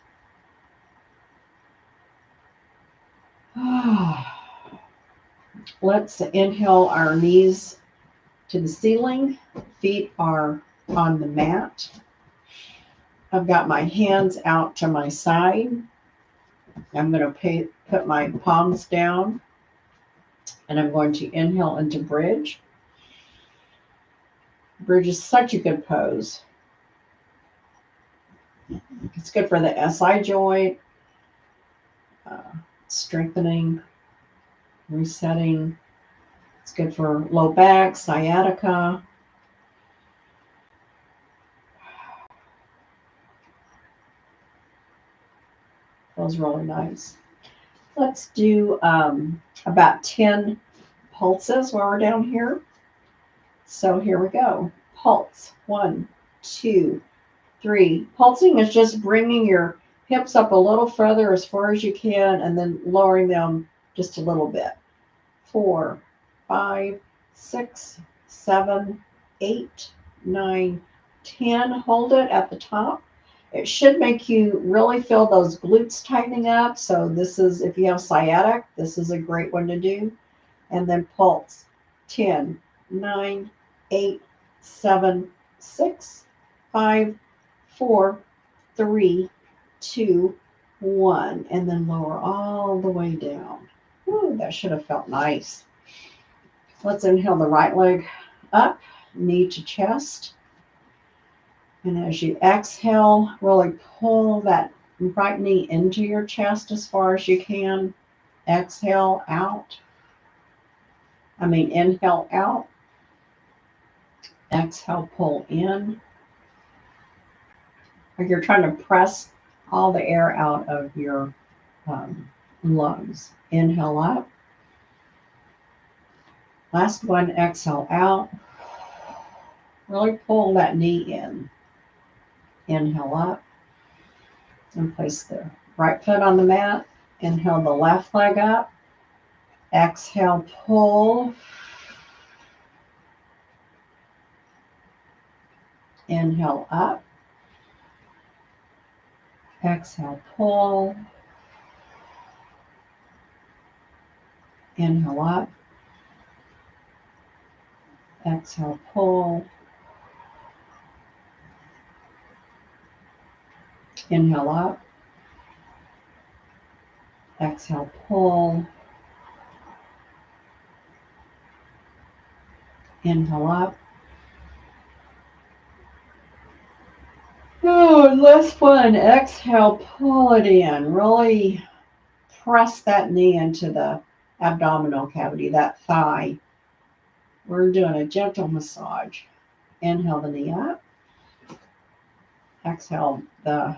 Let's inhale our knees to the ceiling. Feet are on the mat. I've got my hands out to my side. I'm going to put my palms down, and I'm going to inhale into bridge. Bridge is such a good pose. It's good for the SI joint, strengthening, resetting. It's good for low back, sciatica. Feels really nice. Let's do about 10 pulses while we're down here. So here we go. Pulse. 1, 2, 3. Pulsing is just bringing your hips up a little further as far as you can and then lowering them just a little bit. 4, 5, 6, 7, 8, 9, 10. Hold it at the top. It should make you really feel those glutes tightening up. So this is, if you have sciatic, this is a great one to do. And then pulse. 10, 9, 8, 7, 6, 5, 4, 3, 2, 1. And then lower all the way down. Ooh, that should have felt nice. Let's inhale the right leg up, knee to chest. And as you exhale, really pull that right knee into your chest as far as you can. Exhale out. Inhale out. Exhale, pull in. Like you're trying to press all the air out of your lungs. Inhale up. Last one, exhale out. Really pull that knee in. Inhale up. And place the right foot on the mat. Inhale the left leg up. Exhale, pull. Inhale up. Exhale, pull. Inhale up. Exhale, pull. Inhale up. Exhale, pull. Inhale up. Oh, and last one. Exhale, pull it in. Really press that knee into the abdominal cavity, that thigh. We're doing a gentle massage. Inhale the knee up. Exhale the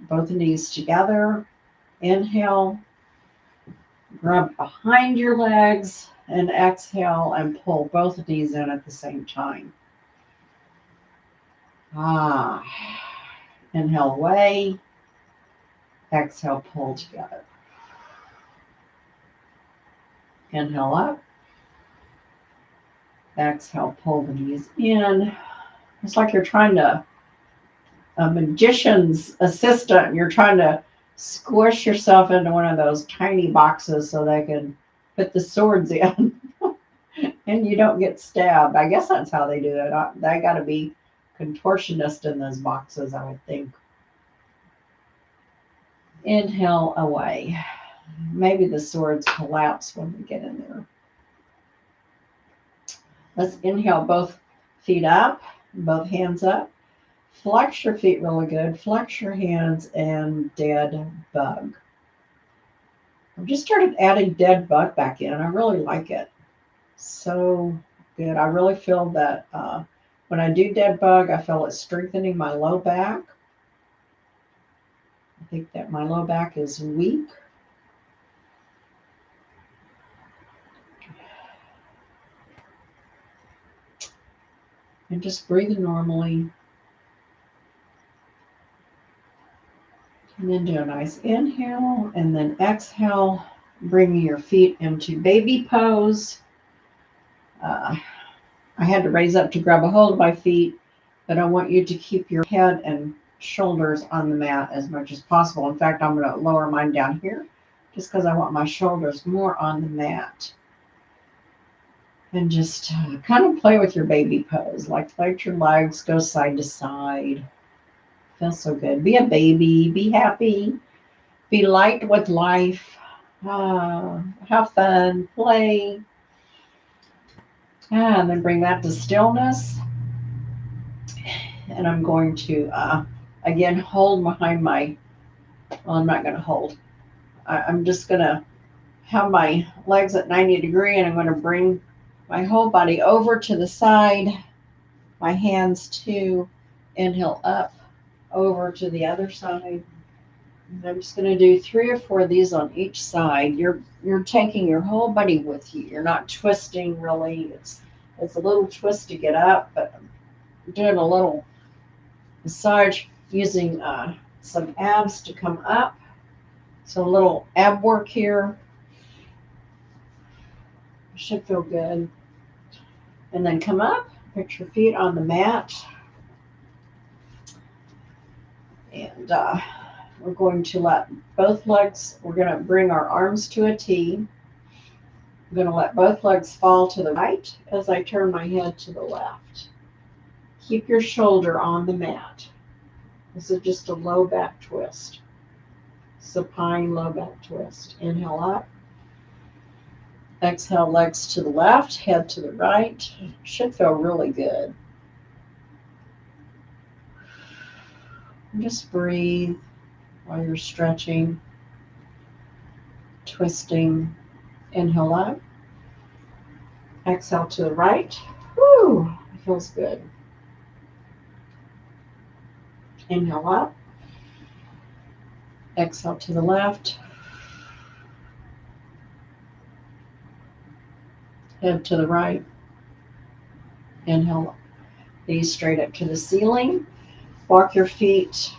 both knees together. Inhale. Rub behind your legs and exhale and pull both knees in at the same time. Inhale away. Exhale, pull together. Inhale up. Exhale, pull the knees in. It's like you're trying to, a magician's assistant, you're trying to squish yourself into one of those tiny boxes so they can put the swords in and you don't get stabbed. I guess that's how they do it. They got to be contortionist in those boxes, I would think. Inhale away. Maybe the swords collapse when we get in there. Let's inhale both feet up, both hands up. Flex your feet really good. Flex your hands and dead bug. I've just started adding dead bug back in. I really like it. So good. I really feel that when I do dead bug, I feel it strengthening my low back. I think that my low back is weak. And just breathing normally. And then do a nice inhale and then exhale, bringing your feet into baby pose. I had to raise up to grab a hold of my feet, but I want you to keep your head and shoulders on the mat as much as possible. In fact, I'm going to lower mine down here just because I want my shoulders more on the mat. And just kind of play with your baby pose, like let your legs go side to side. Feels so good. Be a baby, be happy, be light with life, have fun, play. And then bring that to stillness. And I'm going to, again, hold behind my, well, I'm not going to hold. I'm just going to have my legs at 90 degrees and I'm going to bring my whole body over to the side. My hands to inhale up, over to the other side. And I'm just going to do 3 or 4 of these on each side. You're taking your whole body with you. You're not twisting really. It's a little twist to get up, but I'm doing a little massage using some abs to come up. So a little ab work here. Should feel good. And then come up, put your feet on the mat. And we're going to let both legs, we're going to bring our arms to a T. I'm going to let both legs fall to the right as I turn my head to the left. Keep your shoulder on the mat. This is just a low back twist. Supine low back twist. Inhale up. Exhale, legs to the left, head to the right. Should feel really good. And just breathe while you're stretching, twisting. Inhale up. Exhale to the right. Whew, it feels good. Inhale up. Exhale to the left. Head to the right. Inhale, knees straight up to the ceiling. Walk your feet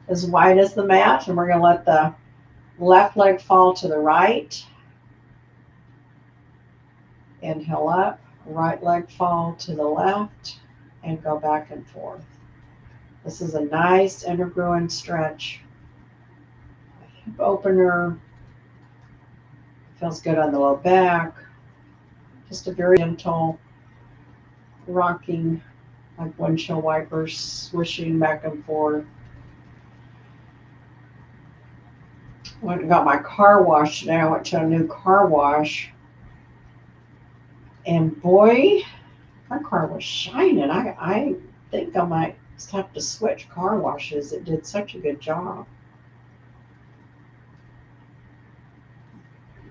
as wide as the mat, and we're going to let the left leg fall to the right. Inhale up, right leg fall to the left, and go back and forth. This is a nice intergrowing stretch. Hip opener. Feels good on the low back. Just a very gentle rocking, like windshield wipers swishing back and forth. went and got my car washed today. I went to a new car wash. And boy, my car was shining. I think I might have to switch car washes. It did such a good job.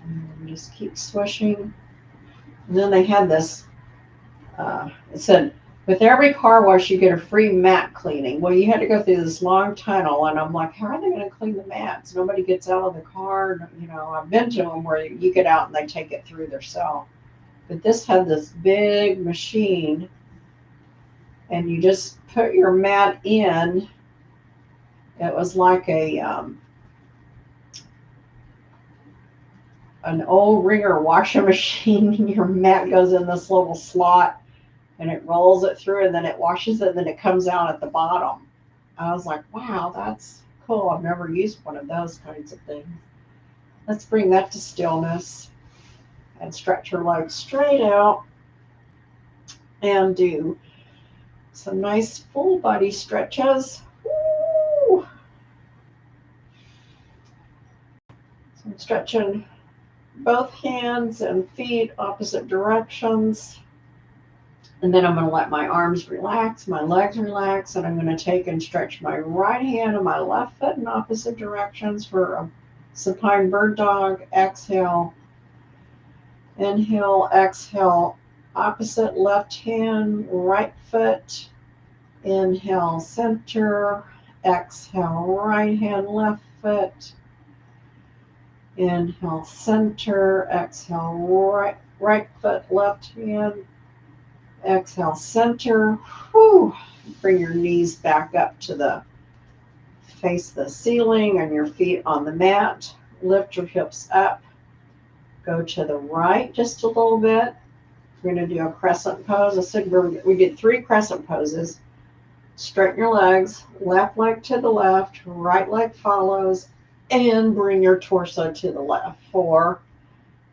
And just keep swishing. And then they had this, it said, with every car wash, you get a free mat cleaning. Well, you had to go through this long tunnel, and I'm like, how are they going to clean the mats? Nobody gets out of the car. You know, I've been to them where you get out and they take it through themselves. But this had this big machine, and you just put your mat in. It was like an old Ringer washing machine, and your mat goes in this little slot, and it rolls it through, and then it washes it, and then it comes out at the bottom. I was like, wow, that's cool. I've never used one of those kinds of things. Let's bring that to stillness and stretch your legs straight out and do some nice full body stretches. Woo! So I'm stretching both hands and feet opposite directions. And then I'm going to let my arms relax, my legs relax, and I'm going to take and stretch my right hand and my left foot in opposite directions for a supine bird dog. Exhale, inhale, exhale, opposite left hand, right foot. Inhale, center, exhale, right hand, left foot. Inhale, center, exhale, right foot, left hand. Exhale, center. Whew. Bring your knees back up to face the ceiling and your feet on the mat. Lift your hips up. Go to the right just a little bit. We're going to do a crescent pose. I said we did 3 crescent poses. Straighten your legs. Left leg to the left. Right leg follows. And bring your torso to the left for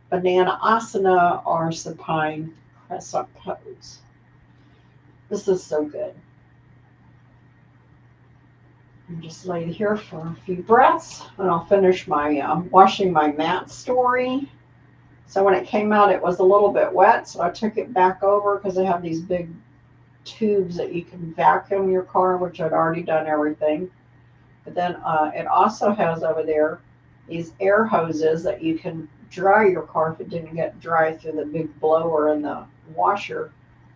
banana asana or supine crescent pose. This is so good. And just lay here for a few breaths, and I'll finish my washing my mat story. So when it came out, it was a little bit wet, so I took it back over because they have these big tubes that you can vacuum your car, which I'd already done everything. But then it also has over there these air hoses that you can dry your car if it didn't get dry through the big blower in the washer.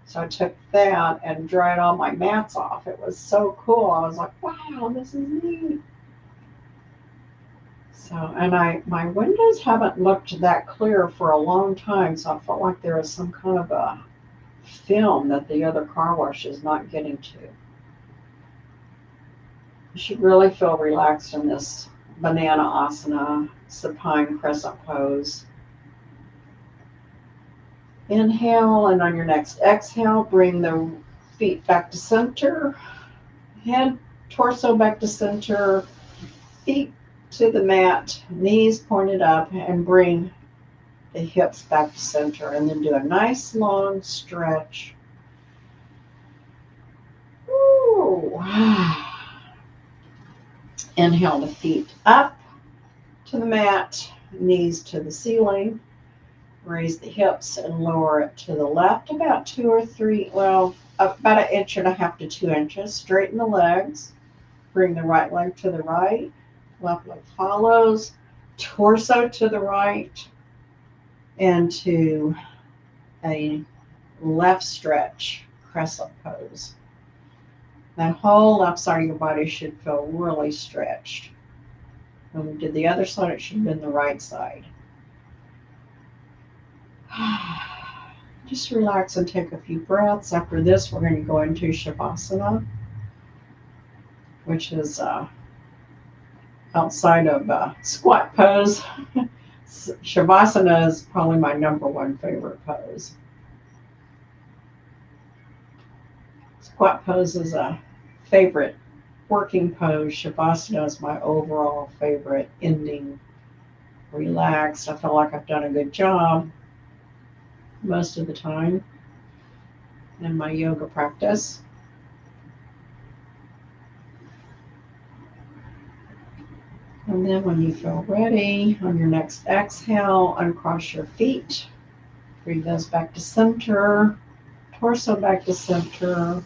So I took that and dried all my mats off. It was so cool. I was like, wow, this is neat. So, and my windows haven't looked that clear for a long time, so I felt like there was some kind of a film that the other car wash is not getting to. You should really feel relaxed in this banana asana, supine crescent pose. Inhale, and on your next exhale, bring the feet back to center, head, torso back to center, feet to the mat, knees pointed up, and bring the hips back to center, and then do a nice long stretch. Ooh. Inhale the feet up to the mat, knees to the ceiling. Raise the hips and lower it to the left about 2 or 3, well, about 1.5 inches to 2 inches. Straighten the legs. Bring the right leg to the right. Left leg follows. Torso to the right. Into a left stretch crescent pose. That whole left side of your body should feel really stretched. When we did the other side, it should have been the right side. Just relax and take a few breaths. After this, we're going to go into Shavasana, which is outside of squat pose. Shavasana is probably my #1 favorite pose. Squat pose is a favorite working pose. Shavasana is my overall favorite ending. Relaxed. I feel like I've done a good job most of the time in my yoga practice. And then when you feel ready, on your next exhale, uncross your feet. Bring those back to center, torso back to center,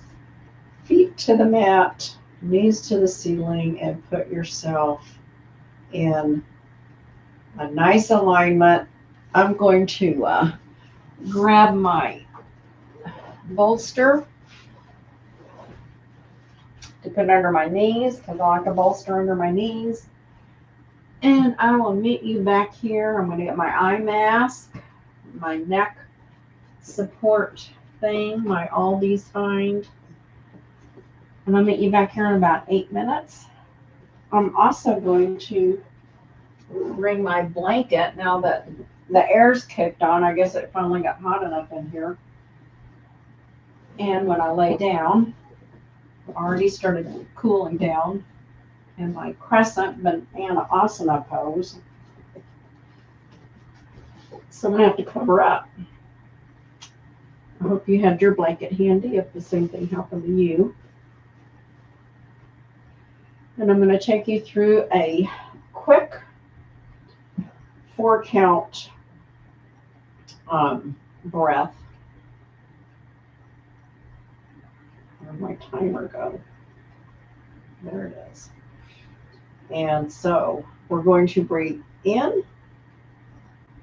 feet to the mat, knees to the ceiling, and put yourself in a nice alignment. I'm going to grab my bolster to put under my knees because I like a bolster under my knees. And I will meet you back here. I'm going to get my eye mask, my neck support thing, my Aldi's find. And I'll meet you back here in about 8 minutes. I'm also going to bring my blanket now that the air's kicked on. I guess it finally got hot enough in here. And when I lay down, already started cooling down in my crescent banana asana pose. So I'm going to have to cover up. I hope you had your blanket handy if the same thing happened to you. And I'm going to take you through a quick 4-count breath. Where'd my timer go? There it is. And so we're going to breathe in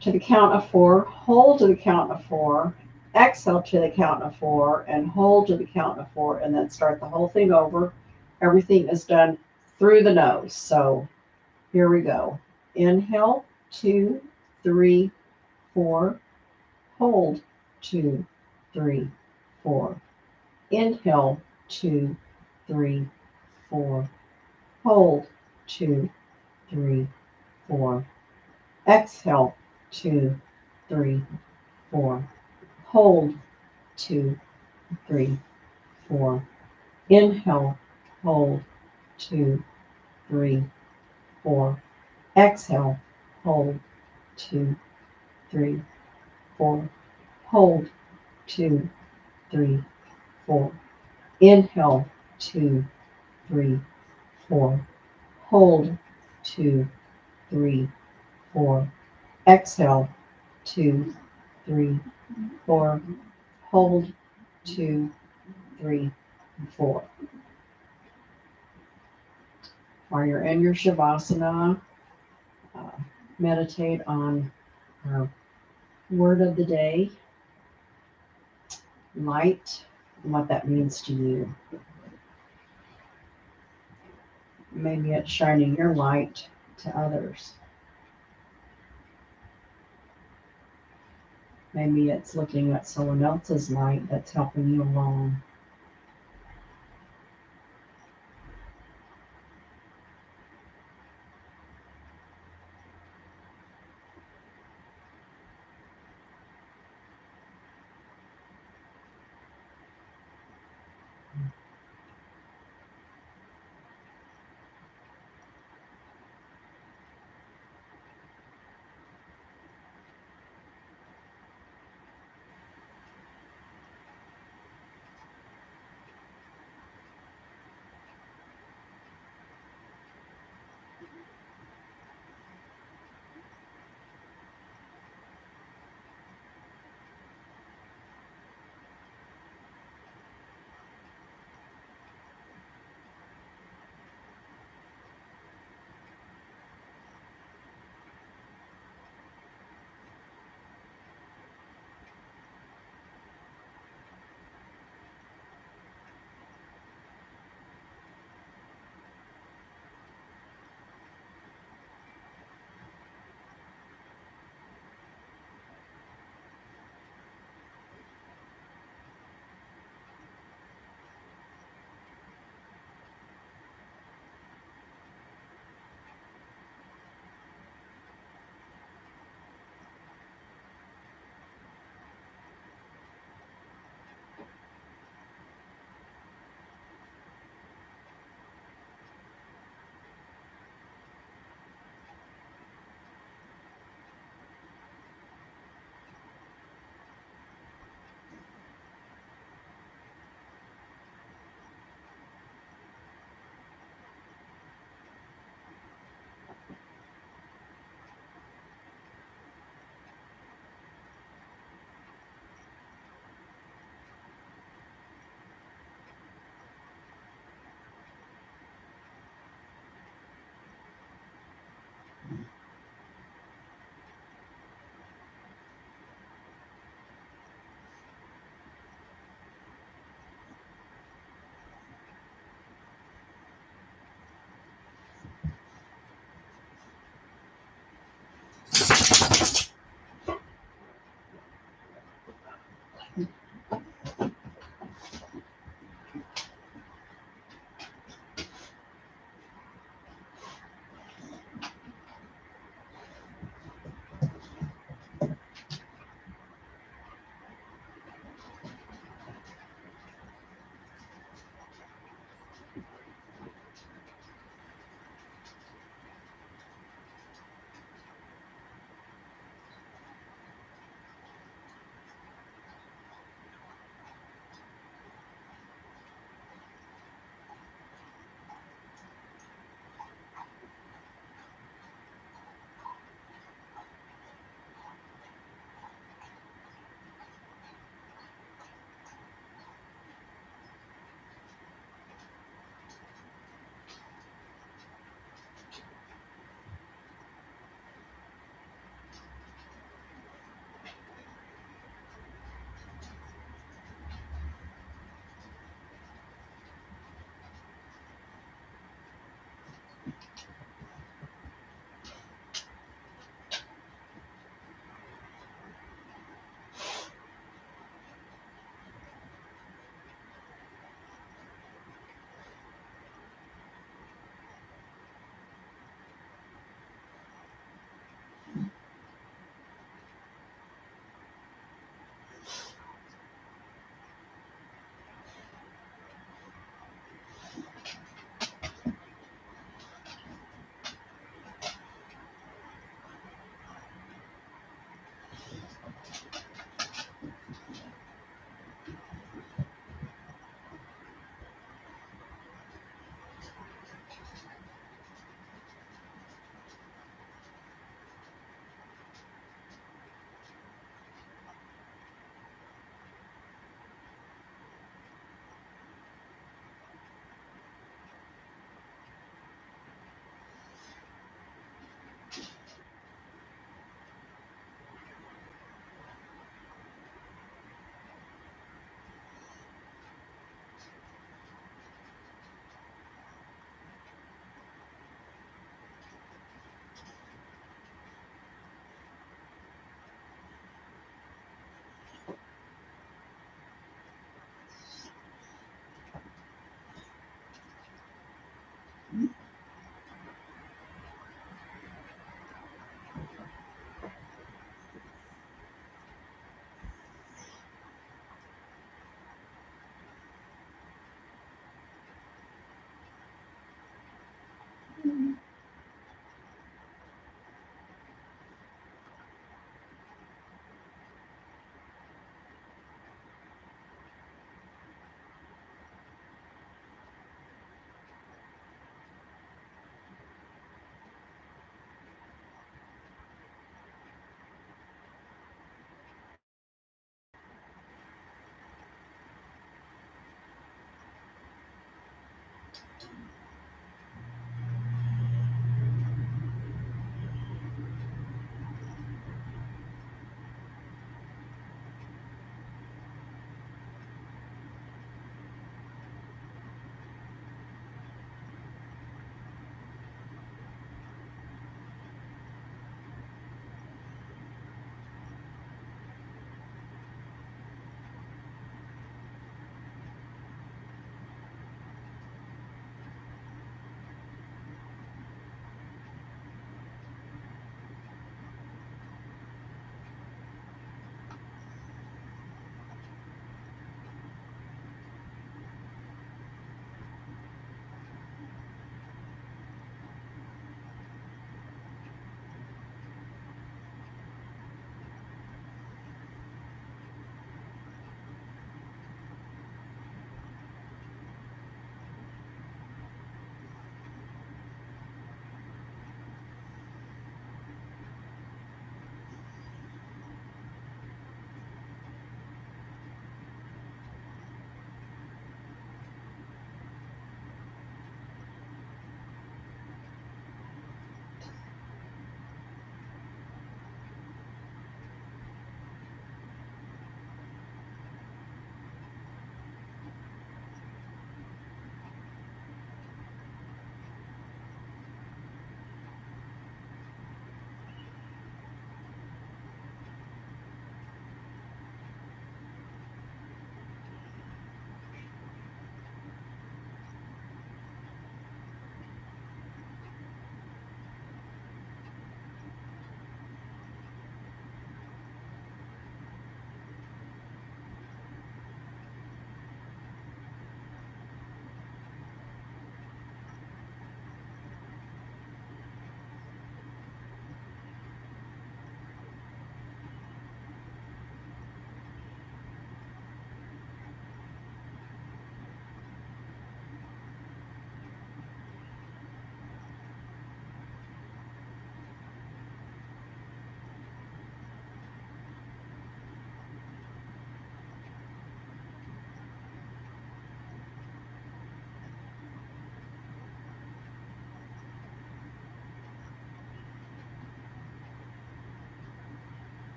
to the count of 4, hold to the count of 4, exhale to the count of 4, and hold to the count of 4, and then start the whole thing over. Everything is done through the nose. So here we go. Inhale, 2, 3, 4. Hold, 2, 3, 4. Inhale, 2, 3, 4. Hold, 2, 3, 4. Exhale, 2, 3, 4. Hold, 2, 3, 4. Inhale, hold, 2, 3, 4. Exhale, hold, 2, 3, 4. Hold, 2, 3, 4. Inhale, 2, 3, 4. Hold, 2, 3, 4. Exhale, 2, 3, 4. Hold, 2, 3, 4. While you're in your Shavasana, meditate on our word of the day, light, and what that means to you. Maybe it's shining your light to others. Maybe it's looking at someone else's light that's helping you along.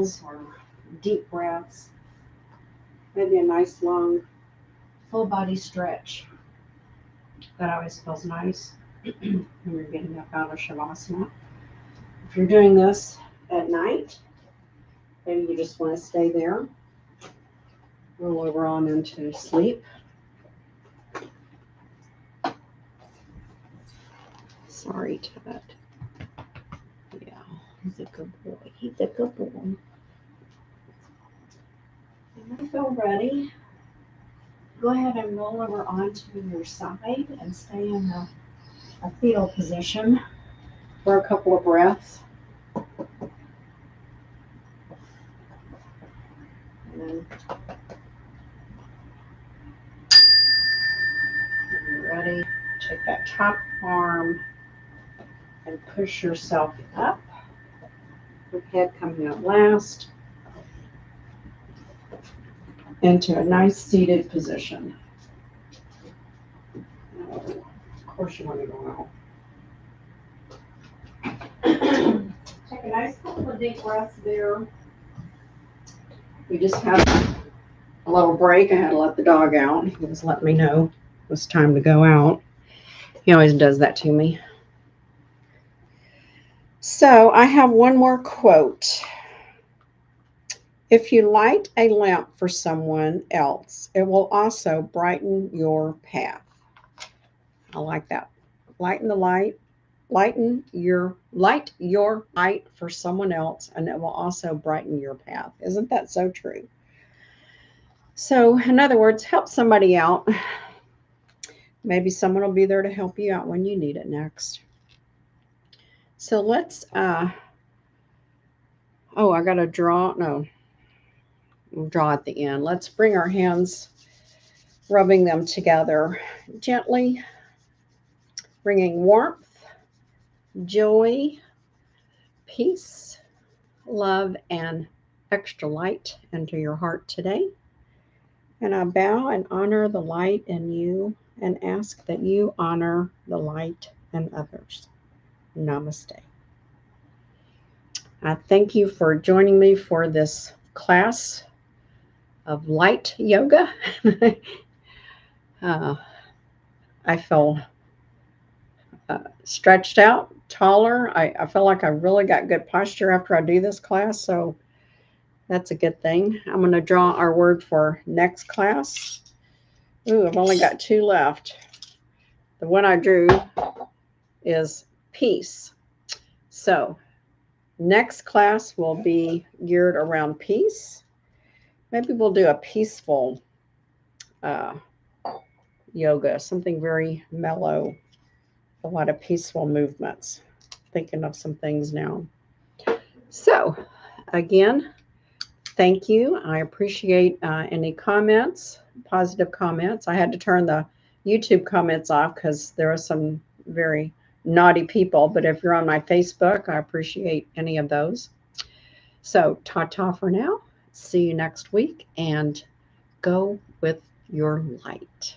inhales or deep breaths. Maybe a nice long full body stretch. That always feels nice when you're getting up out of Shavasana. If you're doing this at night, maybe you just want to stay there. Roll over on into sleep. Sorry, Ted. Yeah, he's a good boy. He's a good boy. When I feel ready, go ahead and roll over onto your side and stay in a fetal position for a couple of breaths. And then when you're ready, take that top arm and push yourself up. Your head coming out last into a nice seated position. Of course you want to go out. Take a nice couple of deep breaths there. We just had a little break. I had to let the dog out. He was letting me know it was time to go out. He always does that to me. So I have one more quote. If you light a lamp for someone else, it will also brighten your path. I like that. Light your light for someone else, and it will also brighten your path. Isn't that so true? So, in other words, help somebody out. Maybe someone will be there to help you out when you need it next. So let's, I got to draw. No, we'll draw at the end. Let's bring our hands, rubbing them together gently, bringing warmth, joy, peace, love, and extra light into your heart today. And I bow and honor the light in you and ask that you honor the light in others. Namaste. I thank you for joining me for this class of light yoga. I feel stretched out, taller. I feel like I really got good posture after I do this class, so that's a good thing. I'm going to draw our word for next class. Ooh, I've only got 2 left. The one I drew is peace. So next class will be geared around peace. Maybe we'll do a peaceful yoga, something very mellow, a lot of peaceful movements. Thinking of some things now. So again, thank you. I appreciate any comments, positive comments. I had to turn the YouTube comments off because there are some very naughty people, but if you're on my Facebook, I appreciate any of those. So ta-ta for now. See you next week, and go with your light.